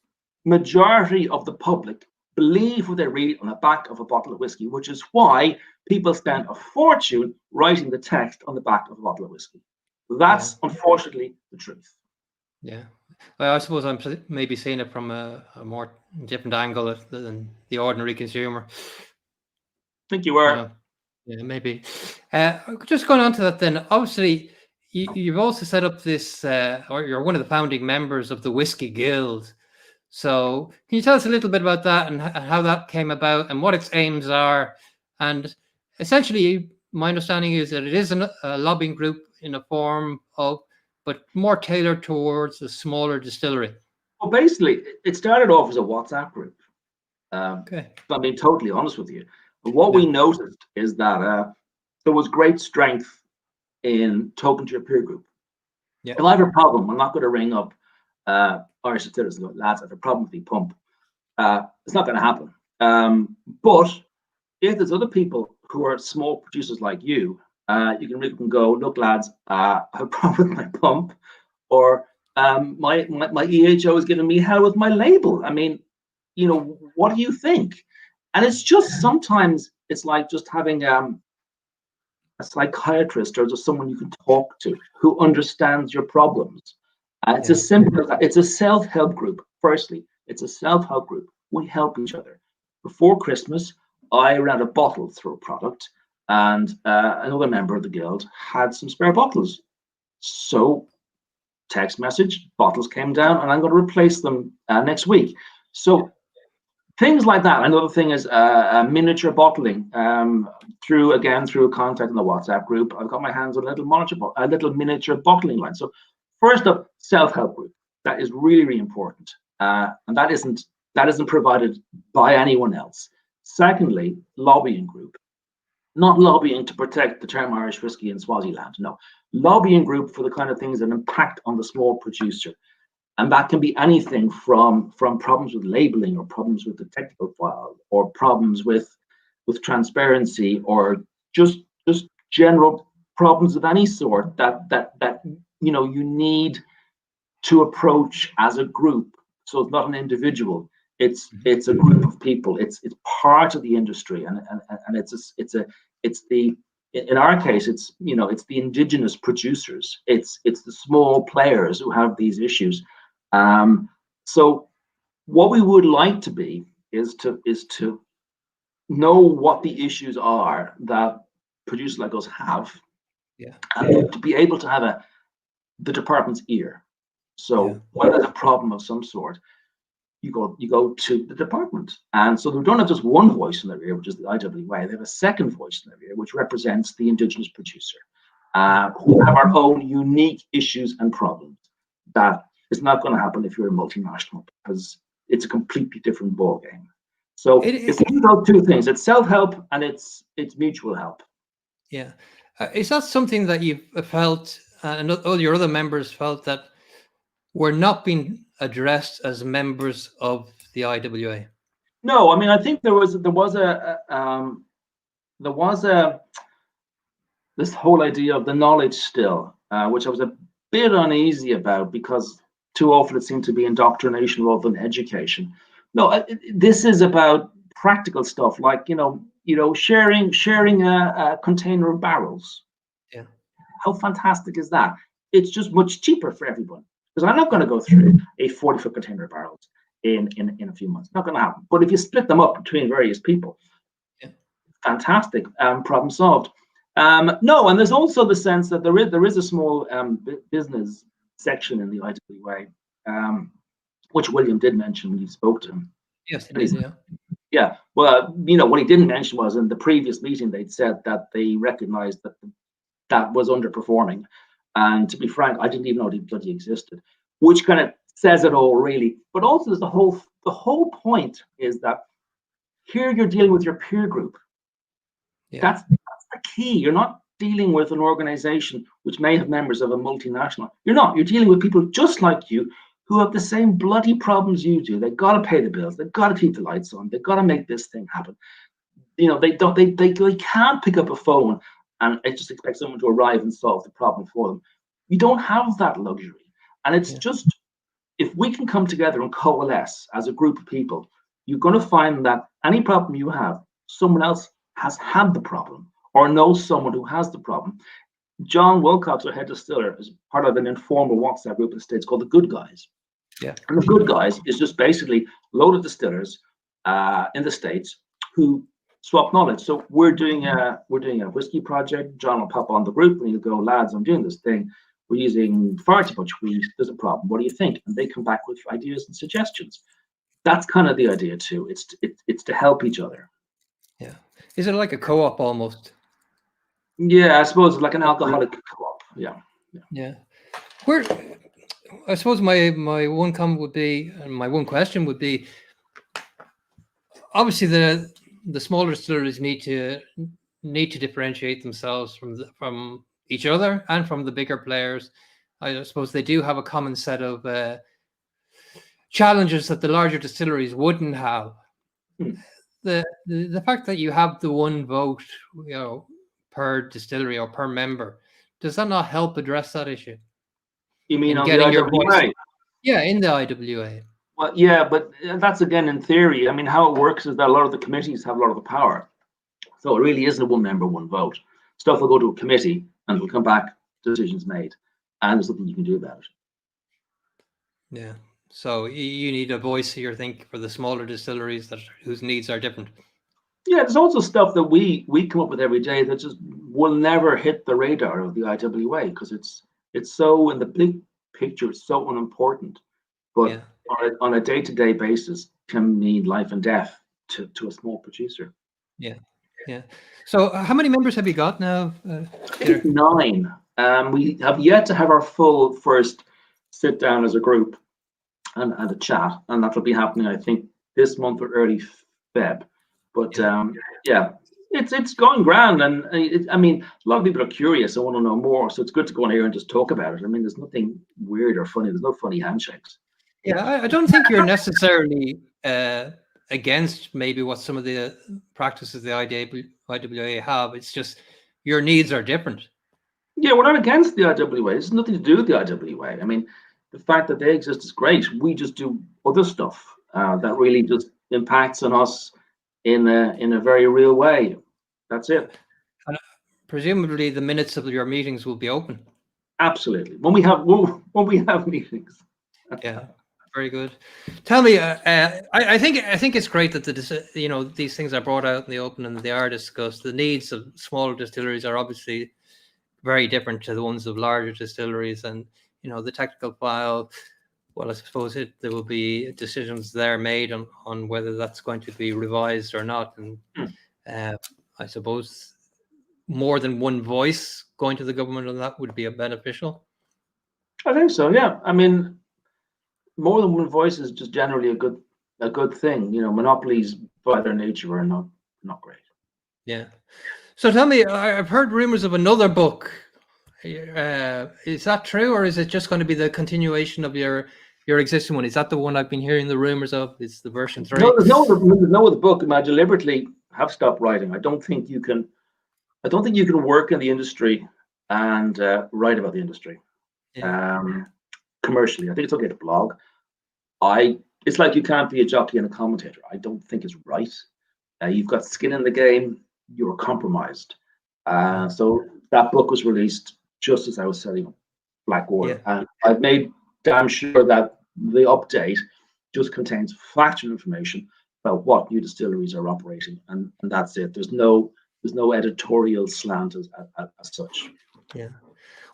majority of the public believe what they read on the back of a bottle of whiskey, which is why people spend a fortune writing the text on the back of a bottle of whiskey. That's unfortunately the truth. Yeah. Well, I suppose I'm maybe seeing it from a more different angle than the ordinary consumer. I think you are. Yeah, maybe. Just going on to that then, obviously, you've also set up this, or you're one of the founding members of the Whiskey Guild. So can you tell us a little bit about that and how that came about and what its aims are? And essentially, my understanding is that it is a lobbying group in a form of, but more tailored towards a smaller distillery. Well, basically, it started off as a WhatsApp group. Okay. I'm being totally honest with you. And what we noticed is that there was great strength in talking to your peer group. Yeah. If I have a problem, I'm not going to ring up Irish distillers and go, lads, I have a problem with the pump. It's not going to happen. But if there's other people who are small producers like you, you can ring up and go, look, lads, I have a problem with my pump, or my EHO is giving me hell with my label. I mean, you know, what do you think? And it's just sometimes it's like just having a psychiatrist or just someone you can talk to who understands your problems. It's as simple as that. It's a self-help group. Firstly, it's a self-help group. We help each other. Before Christmas, I ran a bottle through a product, and another member of the guild had some spare bottles. So, text message, bottles came down, and I'm going to replace them next week. So, things like that. Another thing is miniature bottling through a contact in the WhatsApp group. I've got my hands on a little miniature bottling line. So first up, self-help group. That is really, really important, and that isn't provided by anyone else. Secondly, lobbying group. Not lobbying to protect the term Irish whiskey in Swaziland. No, lobbying group for the kind of things that impact on the small producer. And that can be anything from problems with labeling, or problems with the technical file, or problems with transparency, or just general problems of any sort that you need to approach as a group. So it's not an individual; it's a group of people. It's part of the industry, and it's the in our case, it's the indigenous producers. It's the small players who have these issues. So what we would like to be is to know what the issues are that producers like us have, and to be able to have the department's ear. So when there's a problem of some sort, you go to the department, and so they don't have just one voice in their ear, which is the IWA. They have a second voice in their ear, which represents the indigenous producer, who have our own unique issues and problems. That is not going to happen if you're a multinational, because it's a completely different ball game. So it's those two things: it's self-help and it's mutual help. Yeah, is that something that you've felt, and all your other members felt, that were not being addressed as members of the IWA? No, I mean, I think there was this whole idea of the knowledge still, which I was a bit uneasy about, because too often it seemed to be indoctrination rather than education. No, this is about practical stuff, like sharing a container of barrels. Yeah. How fantastic is that? It's just much cheaper for everyone, because I'm not going to go through a 40-foot container of barrels in a few months. Not going to happen. But if you split them up between various people, fantastic, problem solved. No, and there's also the sense that there is a small business section in the IWA, which William did mention when you spoke to him. Yes, it is. Yeah. Well, what he didn't mention was in the previous meeting they'd said that they recognised that was underperforming, and to be frank, I didn't even know it bloody existed, which kind of says it all, really. But also, there's the whole point is that here you're dealing with your peer group. That's the key. You're not dealing with an organization which may have members of a multinational. You're not. You're dealing with people just like you, who have the same bloody problems you do. They've got to pay the bills. They've got to keep the lights on. They've got to make this thing happen. They can't pick up a phone and just expect someone to arrive and solve the problem for them. You don't have that luxury. And it's Yeah. just, if we can come together and coalesce as a group of people, you're going to find that any problem you have, someone else has had the problem or knows someone who has the problem. John Wilcox, our head distiller, is part of an informal WhatsApp group in the States called the Good Guys. Yeah. And the Good Guys is just basically a load of distillers in the States who swap knowledge. So we're doing a whiskey project. John will pop on the group and he'll go, lads, I'm doing this thing. We're using far too much wheat. There's a problem. What do you think? And they come back with ideas and suggestions. That's kind of the idea too. It's to help each other. Yeah. Is it like a co-op almost? Yeah, I suppose like an alcoholic co-op. Yeah. Yeah. Where, I suppose my one comment would be, and my one question would be, obviously the smaller distilleries need to differentiate themselves from each other and from the bigger players. I suppose they do have a common set of challenges that the larger distilleries wouldn't have. The fact that you have the one vote, per distillery or per member, does that not help address that issue? You mean in on getting the your IWA? voice? Yeah, in the IWA. Well, yeah, but that's again in theory. I mean, how it works is that a lot of the committees have a lot of the power. So it really isn't a one member, one vote. Stuff will go to a committee and it'll come back, decisions made, and there's nothing you can do about it. Yeah. So you need a voice here, I think, for the smaller distilleries whose needs are different. Yeah, there's also stuff that we come up with every day that just will never hit the radar of the IWA because it's so in the big picture, it's so unimportant. But Yeah. on a day-to-day basis can mean life and death to a small producer. Yeah. Yeah. So how many members have you got now? Peter? 9. We have yet to have our full first sit down as a group and a chat, and that'll be happening, I think, this month or early Feb. But yeah, it's going grand, and I mean, a lot of people are curious and want to know more, so it's good to go on here and just talk about it. I mean, there's nothing weird or funny. There's no funny handshakes. Yeah, I don't think you're necessarily against maybe what some of the practices the IWA have. It's just your needs are different. Yeah, we're not against the IWA. It's nothing to do with the IWA. I mean, the fact that they exist is great. We just do other stuff that really just impacts on us in a very real way. That's it. And presumably, the minutes of your meetings will be open. Absolutely. When we have meetings. Yeah. Very good. Tell me, I think it's great that these things are brought out in the open and they are discussed. The needs of smaller distilleries are obviously very different to the ones of larger distilleries, and the technical file. Well, I suppose there will be decisions there made on whether that's going to be revised or not, and I suppose more than one voice going to the government on that would be beneficial. I think so. Yeah, I mean, more than one voice is just generally a good thing. Monopolies by their nature are not great. Yeah. So tell me, I've heard rumors of another book. Is that true, or is it just going to be the continuation of your existing one? Is that the one I've been hearing the rumors of? Is the version 3? No, there's no other book. I deliberately have stopped writing. I don't think you can work in the industry and write about the industry. Yeah. Commercially, I think it's okay to blog. It's like you can't be a jockey and a commentator. I don't think it's right. You've got skin in the game. You're compromised. So that book was released just as I was setting up Blackwater, and I've made damn sure that the update just contains factual information about what new distilleries are operating, and that's it. There's no editorial slant as such. Yeah.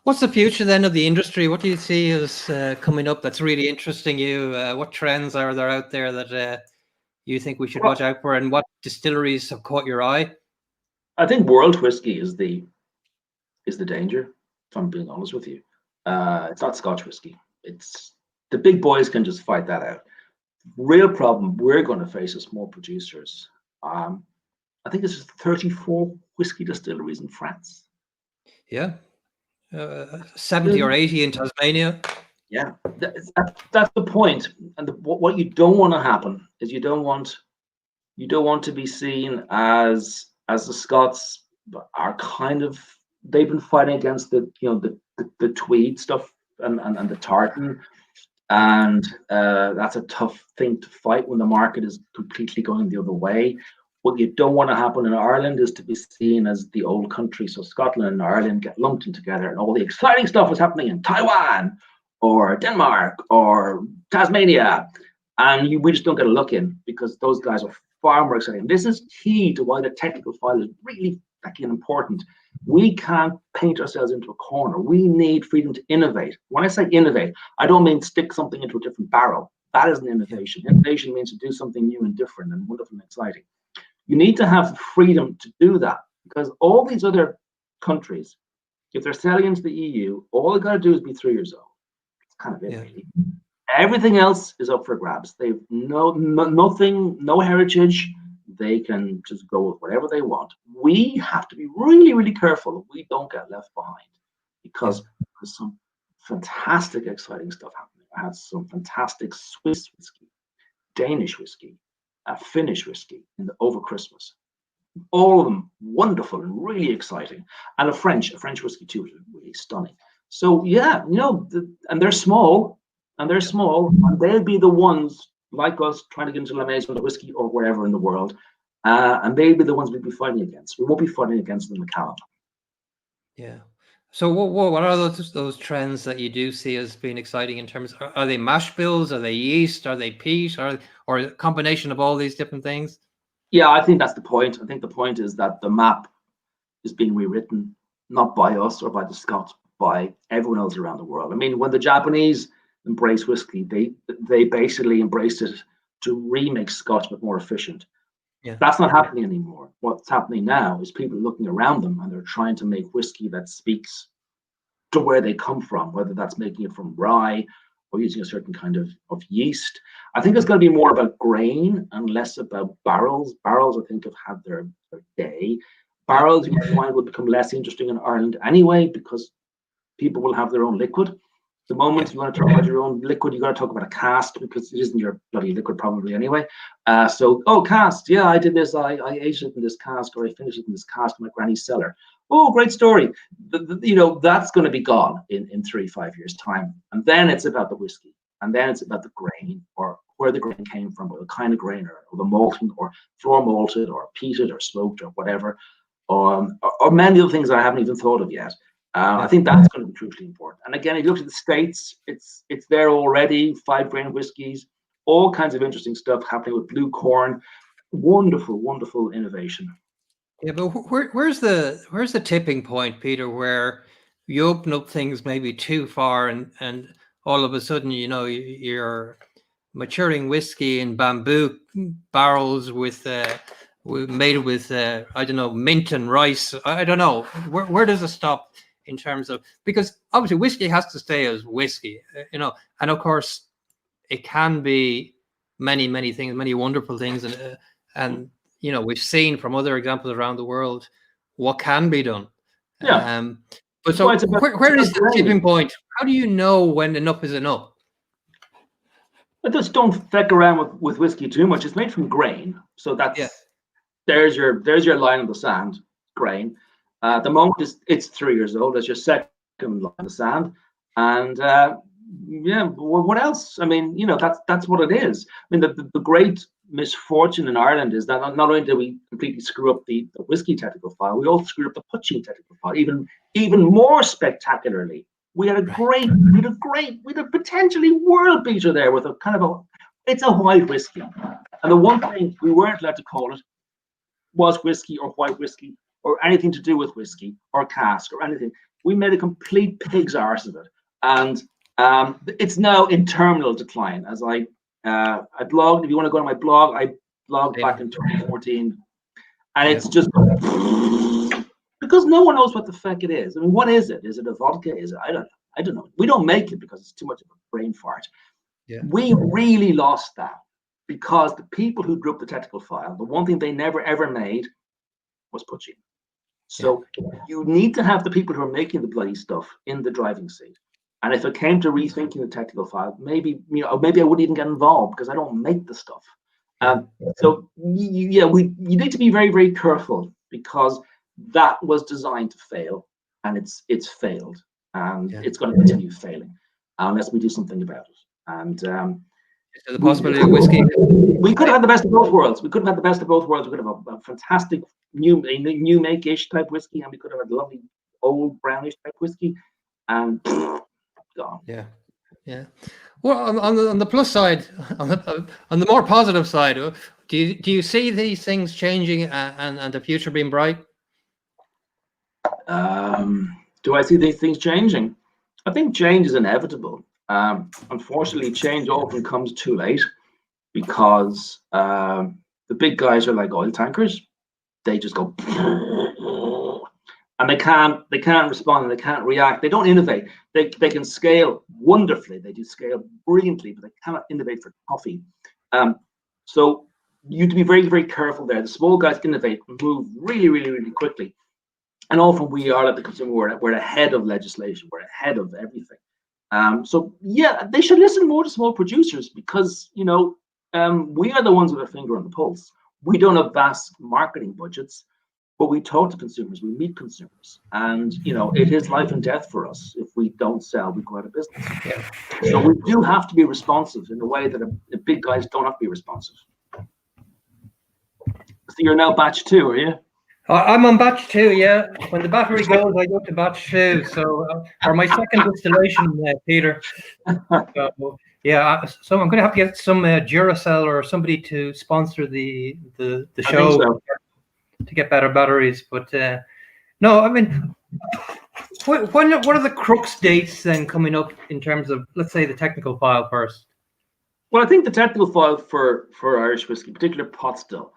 What's the future then of the industry? What do you see as coming up that's really interesting you? What trends are there out there that you think we should watch out for, and what distilleries have caught your eye? I think world whiskey is the danger, if I'm being honest with you. It's not Scotch whiskey. It's the big boys can just fight that out. Real problem we're going to face as small producers. I think there's 34 whiskey distilleries in France. Yeah. 70 or 80 in Tasmania. Yeah, that's the point. And what you don't want to happen is you don't want to be seen as the Scots are kind of they've been fighting against the tweed stuff and the tartan, and that's a tough thing to fight when the market is completely going the other way. What you don't want to happen in Ireland is to be seen as the old country. So Scotland and Ireland get lumped in together, and all the exciting stuff is happening in Taiwan or Denmark or Tasmania, and we just don't get a look in because those guys are far more exciting. This is key to why the technical file is really fucking important. We can't paint ourselves into a corner. We need freedom to innovate. When I say innovate, I don't mean stick something into a different barrel. That isn't innovation. Innovation means to do something new and different and wonderful and exciting. You need to have the freedom to do that, because all these other countries, if they're selling into the EU, all they got to do is be 3 years old. It's kind of it, really. Everything else is up for grabs. They've nothing, no heritage. They can just go with whatever they want. We have to be really, really careful that we don't get left behind, because there's some fantastic, exciting stuff happening. I had some fantastic Swiss whiskey, Danish whiskey, Finnish whiskey over Christmas. All of them wonderful and really exciting, and a French whiskey too, which is really stunning. So yeah, and they're small, and they'll be the ones like us trying to get into La Maison de whiskey or wherever in the world, and they'll be the ones we'll be fighting against. We won't be fighting against them in Macallan. Yeah. So what are those trends that you do see as being exciting in terms of, are they mash bills, are they yeast, are they peat, or a combination of all these different things? Yeah, I think that's the point. I think the point is that the map is being rewritten, not by us or by the Scots, by everyone else around the world. I mean, when the Japanese embraced whiskey, they basically embraced it to remake Scotch but more efficient. Yeah. That's not happening anymore. What's happening now is people looking around them and they're trying to make whiskey that speaks to where they come from, whether that's making it from rye or using a certain kind of yeast. I think it's going to be more about grain and less about barrels. Barrels, I think, have had their day. Barrels, you might find, will become less interesting in Ireland anyway, because people will have their own liquid. The moment you want to talk about your own liquid, you got to talk about a cask, because it isn't your bloody liquid probably anyway. Cask, yeah, I did this, I aged it in this cask, or I finished it in this cask in my granny's cellar. Oh, great story. That's going to be gone in 3-5 years' time. And then it's about the whiskey, and then it's about the grain, or where the grain came from, or the kind of grain, or the malting, or floor malted, or peated, or smoked, or whatever, or many other things that I haven't even thought of yet. I think that's going to be crucially important. And again, if you look at the States, it's there already. 5-grain whiskeys, all kinds of interesting stuff happening with blue corn. Wonderful, wonderful innovation. Yeah, but where's the tipping point, Peter, where you open up things maybe too far, and all of a sudden, you're maturing whiskey in bamboo barrels made with I don't know, mint and rice. I don't know. Where does it stop in terms of, because obviously whiskey has to stay as whiskey, and of course it can be many things, many wonderful things, and we've seen from other examples around the world what can be done. Yeah. But so where is the tipping point? How do you know when enough is enough? I just don't feck around with whiskey too much. It's made from grain, so that's there's your line in the sand, grain. The moment it's 3 years old, that's your second line in the sand, and what else? I mean, that's what it is. I mean, the great misfortune in Ireland is that not only did we completely screw up the whiskey technical file, we also screwed up the poaching technical file even more spectacularly. We had a potentially world beater there with it's a white whiskey, and the one thing we weren't allowed to call it was whiskey or white whiskey or anything to do with whiskey or cask or anything. We made a complete pig's arse of it, and it's now in terminal decline. As I blogged, if you want to go to my blog, I blogged back in 2014, and it's just because no one knows what the fuck it is. I mean, what is it? Is it a vodka? Is it? I don't know. We don't make it because it's too much of a brain fart. Yeah. We really lost that because the people who drew up the technical file, the one thing they never ever made was poaching. So you need to have the people who are making the bloody stuff in the driving seat. And if it came to rethinking the technical file, maybe I wouldn't even get involved because I don't make the stuff. So you need to be very, very careful, because that was designed to fail. and it's failed, and it's going to continue failing unless we do something about it. And is there the possibility of whiskey? We could have had the best of both worlds. We could have had the best of both worlds. We could have a fantastic new make-ish type whiskey, and we could have had lovely old brownish type whiskey, and gone. Yeah. Well, on the plus side, on the more positive side, do you see these things changing and the future being bright? Do I see these things changing? I think change is inevitable. Unfortunately, change often comes too late, because the big guys are like oil tankers. They just go, and they can't respond, and they can't react. They don't innovate. They can scale wonderfully. They do scale brilliantly, but they cannot innovate for coffee. So you have to be very, very careful there. The small guys innovate and move really, really, really quickly. And often we are, at the consumer, we're ahead of legislation. We're ahead of everything. So yeah, they should listen more to small producers, because we are the ones with our finger on the pulse. We don't have vast marketing budgets, but we talk to consumers, we meet consumers, and it is life and death for us. If we don't sell, we go out of business. So we do have to be responsive in a way that the big guys don't have to be responsive. So you're now batch 2, are you? I'm on batch 2, yeah. When the battery goes, I go to batch 2. So, or my second distillation, Peter. So, yeah, so I'm going to have to get some Duracell or somebody to sponsor the show to get better batteries. But no, I mean, what are the crux dates then coming up in terms of, let's say, the technical file first? Well, I think the technical file for Irish whiskey, particularly pot still,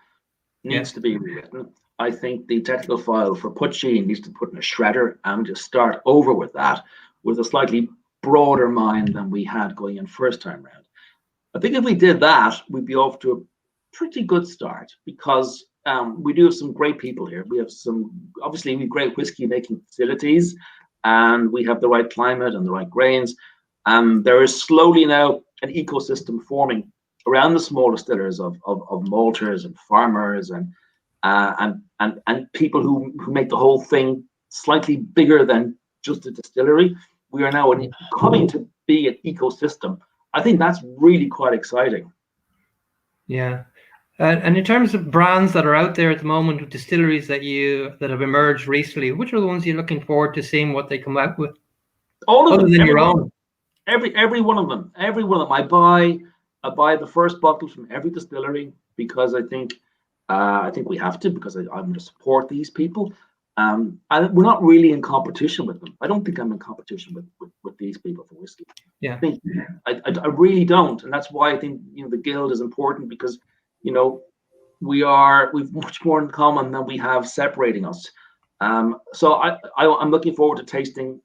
needs to be rewritten. I think the technical file for Pucci needs to put in a shredder and just start over with that, with a slightly broader mind than we had going in first time round. I think if we did that, we'd be off to a pretty good start, because we do have some great people here. We have obviously great whiskey making facilities, and we have the right climate and the right grains. There is slowly now an ecosystem forming around the small distillers of malters and farmers and people who make the whole thing slightly bigger than just a distillery. We are now coming to be an ecosystem. I think that's really quite exciting. Yeah. And in terms of brands that are out there at the moment, with distilleries that have emerged recently, which are the ones you're looking forward to seeing what they come out with? All of them. Than your own. Every one of them. Every one of them. I buy the first bottle from every distillery, because I think we have to, because I'm going to support these people. And we're not really in competition with them. I don't think I'm in competition with these people for whiskey. Yeah. I really don't, and that's why I think the guild is important, because we've much more in common than we have separating us. So I'm looking forward to tasting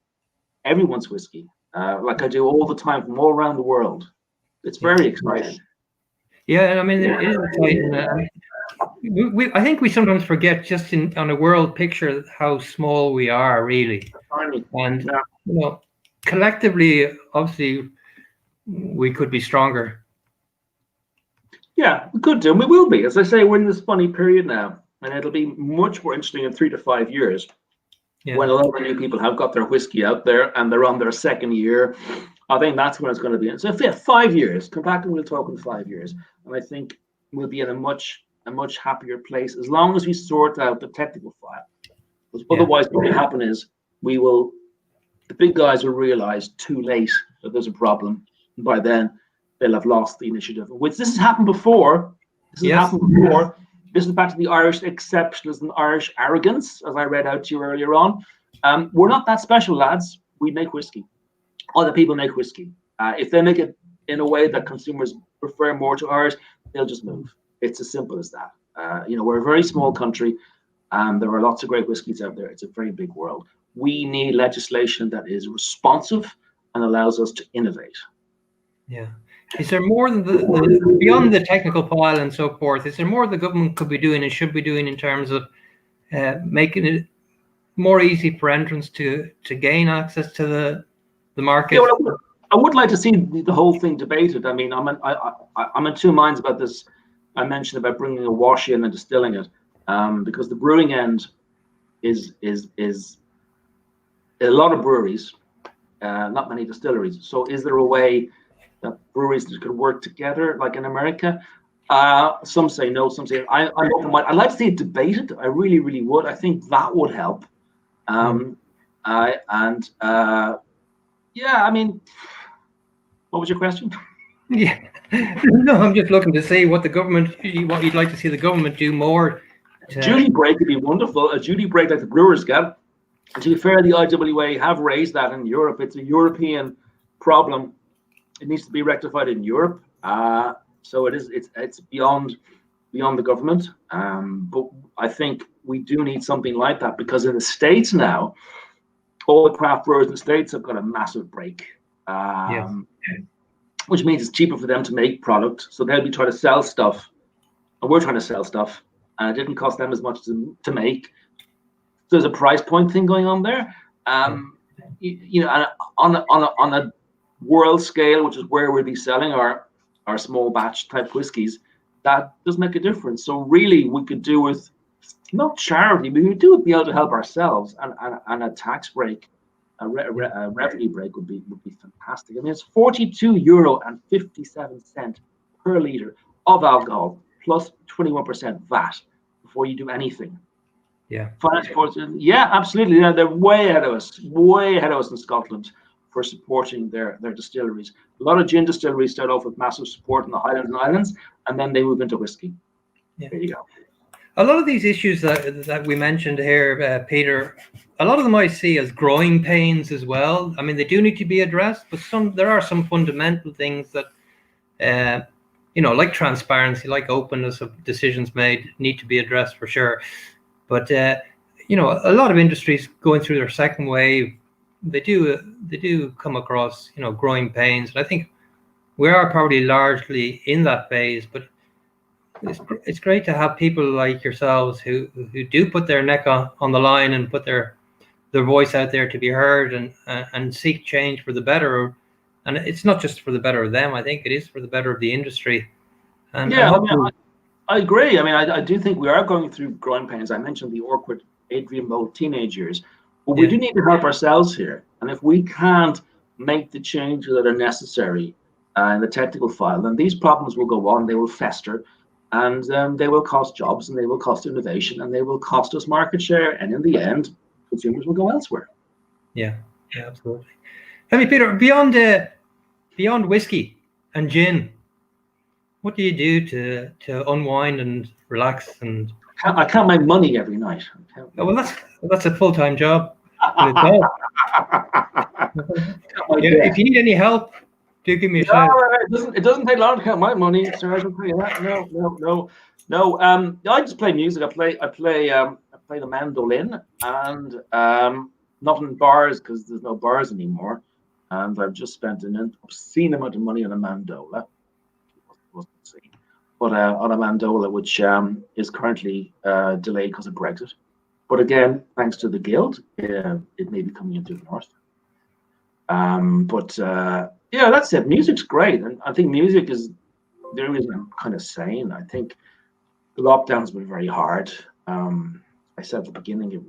everyone's whiskey, like I do all the time from all around the world. It's very exciting. Yeah, and I mean, it is exciting. I think we sometimes forget, just on a world picture, how small we are, really. And collectively, obviously, we could be stronger. Yeah, we could do, and we will be. As I say, we're in this funny period now, and it'll be much more interesting in 3 to 5 years, when a lot of the new people have got their whiskey out there and they're on their second year. I think that's when it's going to be. So 5 years, come back and we'll talk in 5 years, and I think we'll be in a much happier place, as long as we sort out the technical file. Because otherwise, what will happen is the big guys will realize too late that there's a problem, and by then they'll have lost the initiative. Which this has happened before. This is back to the Irish exceptionalism and Irish arrogance, as I read out to you earlier on. We're not that special, lads. We make whiskey. Other people make whiskey. If they make it in a way that consumers prefer more to ours, they'll just move. It's as simple as that. We're a very small country, and there are lots of great whiskies out there. It's a very big world. We need legislation that is responsive and allows us to innovate. Yeah. Is there more than beyond the technical file and so forth? Is there more the government could be doing and should be doing in terms of making it more easy for entrants to gain access to the market? Yeah, well, I would like to see the whole thing debated. I mean, I'm in two minds about this. I mentioned about bringing a wash in and distilling it, because the brewing end is a lot of breweries, not many distilleries. So is there a way that breweries could work together like in America? Some say no, some say I'm open-minded. I'd like to see it debated. I really, really would. I think that would help. Yeah, I mean, what was your question? Yeah, no, I'm just looking to see what you'd like to see the government do more. Duty break would be wonderful. A duty break like the brewers get. And to be fair, the IWA have raised that in Europe. It's a European problem. It needs to be rectified in Europe. So it's beyond the government. But I think we do need something like that, because in the States now, all the craft brewers in the States have got a massive break. Yes. Which means it's cheaper for them to make product. So they'll be trying to sell stuff, and we're trying to sell stuff, and it didn't cost them as much to make. There's a price point thing going on there. You know, on a world scale, which is where we'll be selling our small batch type whiskies, that does make a difference. So really, we could do with not charity, but we would do it be able to help ourselves, and a tax break, a revenue break would be fantastic. I mean, it's €42.57 per liter of alcohol plus 21% VAT before you do anything. Yeah. Yeah, absolutely. Yeah, they're way ahead of us in Scotland for supporting their distilleries. A lot of gin distilleries start off with massive support in the Highlands and Islands, and then they move into whiskey. Yeah. There you go. A lot of these issues that we mentioned here, Peter, a lot of them I see as growing pains as well. I mean, they do need to be addressed, but there are some fundamental things that, you know, like transparency, like openness of decisions made, need to be addressed for sure. But you know, a lot of industries going through their second wave, they do come across, you know, growing pains. And I think we are probably largely in that phase, but it's great to have people like yourselves who do put their neck on the line and put their voice out there to be heard, and seek change for the better. And it's not just for the better of them. I think it is for the better of the industry. And yeah, I agree. I mean, I do think we are going through growing pains. I mentioned the awkward Adrian Mole teenage years, but we do need to help ourselves here. And if we can't make the changes that are necessary in the technical file, then these problems will go on. They will fester. And they will cost jobs, and they will cost innovation, and they will cost us market share. And in the end, consumers will go elsewhere. Yeah, absolutely. I mean, Peter, beyond whiskey and gin, what do you do to unwind and relax? And I count my money every night. Well, that's a full-time job. If you need any help, do give me a shout. It doesn't take long to count my money, sir. I can tell you that. No. I just play music. I play the mandolin, and not in bars because there's no bars anymore. And I've just spent an obscene amount of money on a mandola. But on a mandola, which is currently delayed because of Brexit. But again, thanks to the Guild, it may be coming into the north. Yeah, that's it. Music's great, and I think music is the only reason I'm kind of sane. I think the lockdown's been very hard. I said at the beginning it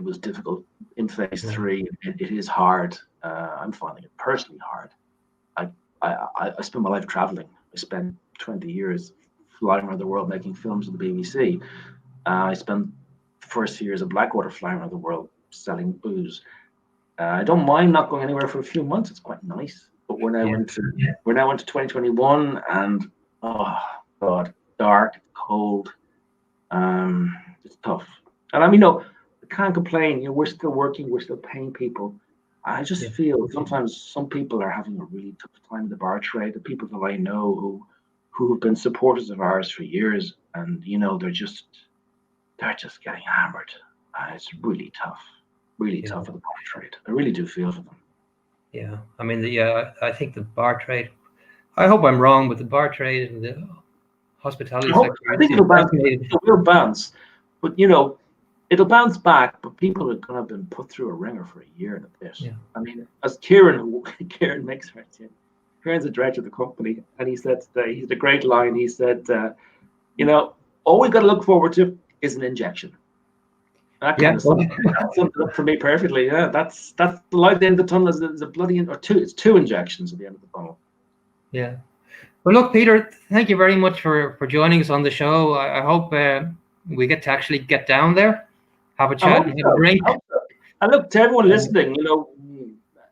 was difficult in phase 3. It is hard. I'm finding it personally hard. I spent my life traveling. I spent 20 years flying around the world making films with the BBC. I spent the first few years of Blackwater flying around the world selling booze. I don't mind not going anywhere for a few months. It's quite nice. But we're now into 2021, and oh God, dark, cold. It's tough. And I mean, no, I can't complain. You know, we're still working. We're still paying people. I just feel sometimes some people are having a really tough time in the bar trade. The people that I know who have been supporters of ours for years, and you know, they're just getting hammered. It's really tough. Really tough for the bar trade. I really do feel for them. Yeah, I mean, I think the bar trade. I hope I'm wrong, but the bar trade and the hospitality sector. I think it will bounce, but you know, it'll bounce back. But people are going to have been put through a ringer for a year and a bit. Yeah. I mean, as Kieran makes right in. Kieran's the director of the company, and he said today, he had a great line. He said, you know, all we've got to look forward to is an injection. That kind of stuff. That sums it up for me perfectly. Yeah, that's the light at the end of the tunnel is a bloody or two. It's 2 injections at the end of the tunnel. Yeah. Well, look, Peter, thank you very much for joining us on the show. I hope we get to actually get down there, have a chat, and have a drink. And look, to everyone listening, you know,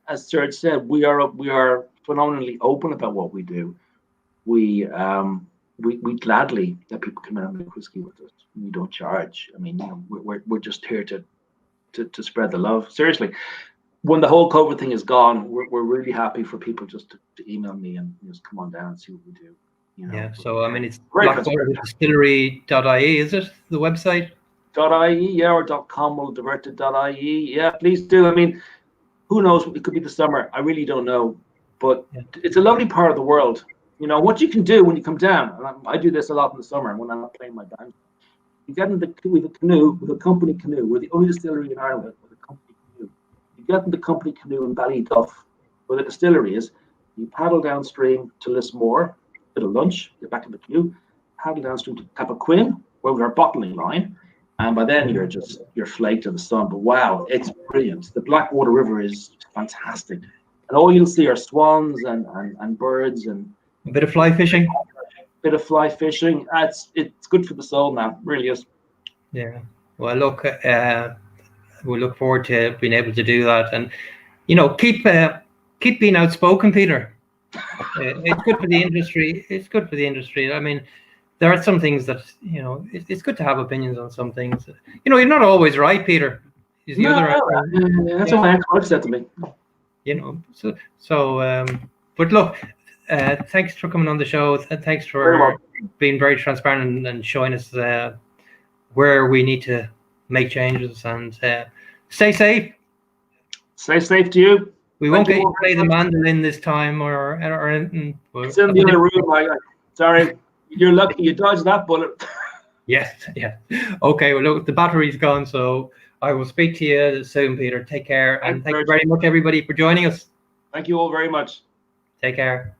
as Serge said, we are phenomenally open about what we do. We gladly let people come in and make whiskey with us. We don't charge. I mean, you know, we're just here to spread the love. Seriously, when the whole COVID thing is gone, we're really happy for people just to email me and just come on down and see what we do. You know? Yeah. So I mean, it's Blackwater Distillery.ie, is it the website? .ie, yeah, or .com will divert to .ie. Yeah, please do. I mean, who knows? It could be the summer. I really don't know, but it's a lovely part of the world. You know what you can do when you come down. And I do this a lot in the summer when I'm not playing my band. You get in with a canoe, with a company canoe. We're the only distillery in Ireland with a company canoe. You get in the company canoe in Ballyduff, where the distillery is. You paddle downstream to Lismore, bit of lunch, get back in the canoe, paddle downstream to Cappoquin, where we have our bottling line. And by then you're flaked in the sun. But wow, it's brilliant. The Blackwater River is fantastic. And all you'll see are swans and birds and a bit of fly fishing. It's good for the soul, man. It really is. Yeah. Well, look, we look forward to being able to do that, and you know, keep being outspoken, Peter. It's good for the industry. It's good for the industry. I mean, there are some things that, you know, it's good to have opinions on some things. You know, you're not always right, Peter. That's what my ex-wife said to me. You know, so but look, thanks for coming on the show. Thanks for being very transparent and showing us where we need to make changes, and stay safe. Stay safe to you. We won't get you to play the mandolin this time or anything. It's in the other room. Sorry, you're lucky you dodged that bullet. Yes, yeah. Okay, well, look, the battery's gone, so I will speak to you soon, Peter. Take care, and thank you very much, everybody, for joining us. Thank you all very much. Take care.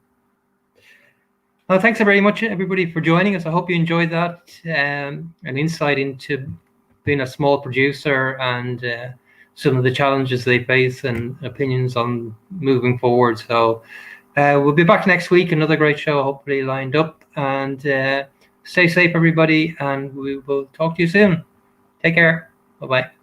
Well, thanks very much, everybody, for joining us. I hope you enjoyed that, an insight into being a small producer and some of the challenges they face and opinions on moving forward. So we'll be back next week, another great show, hopefully lined up. And stay safe, everybody, and we will talk to you soon. Take care. Bye-bye.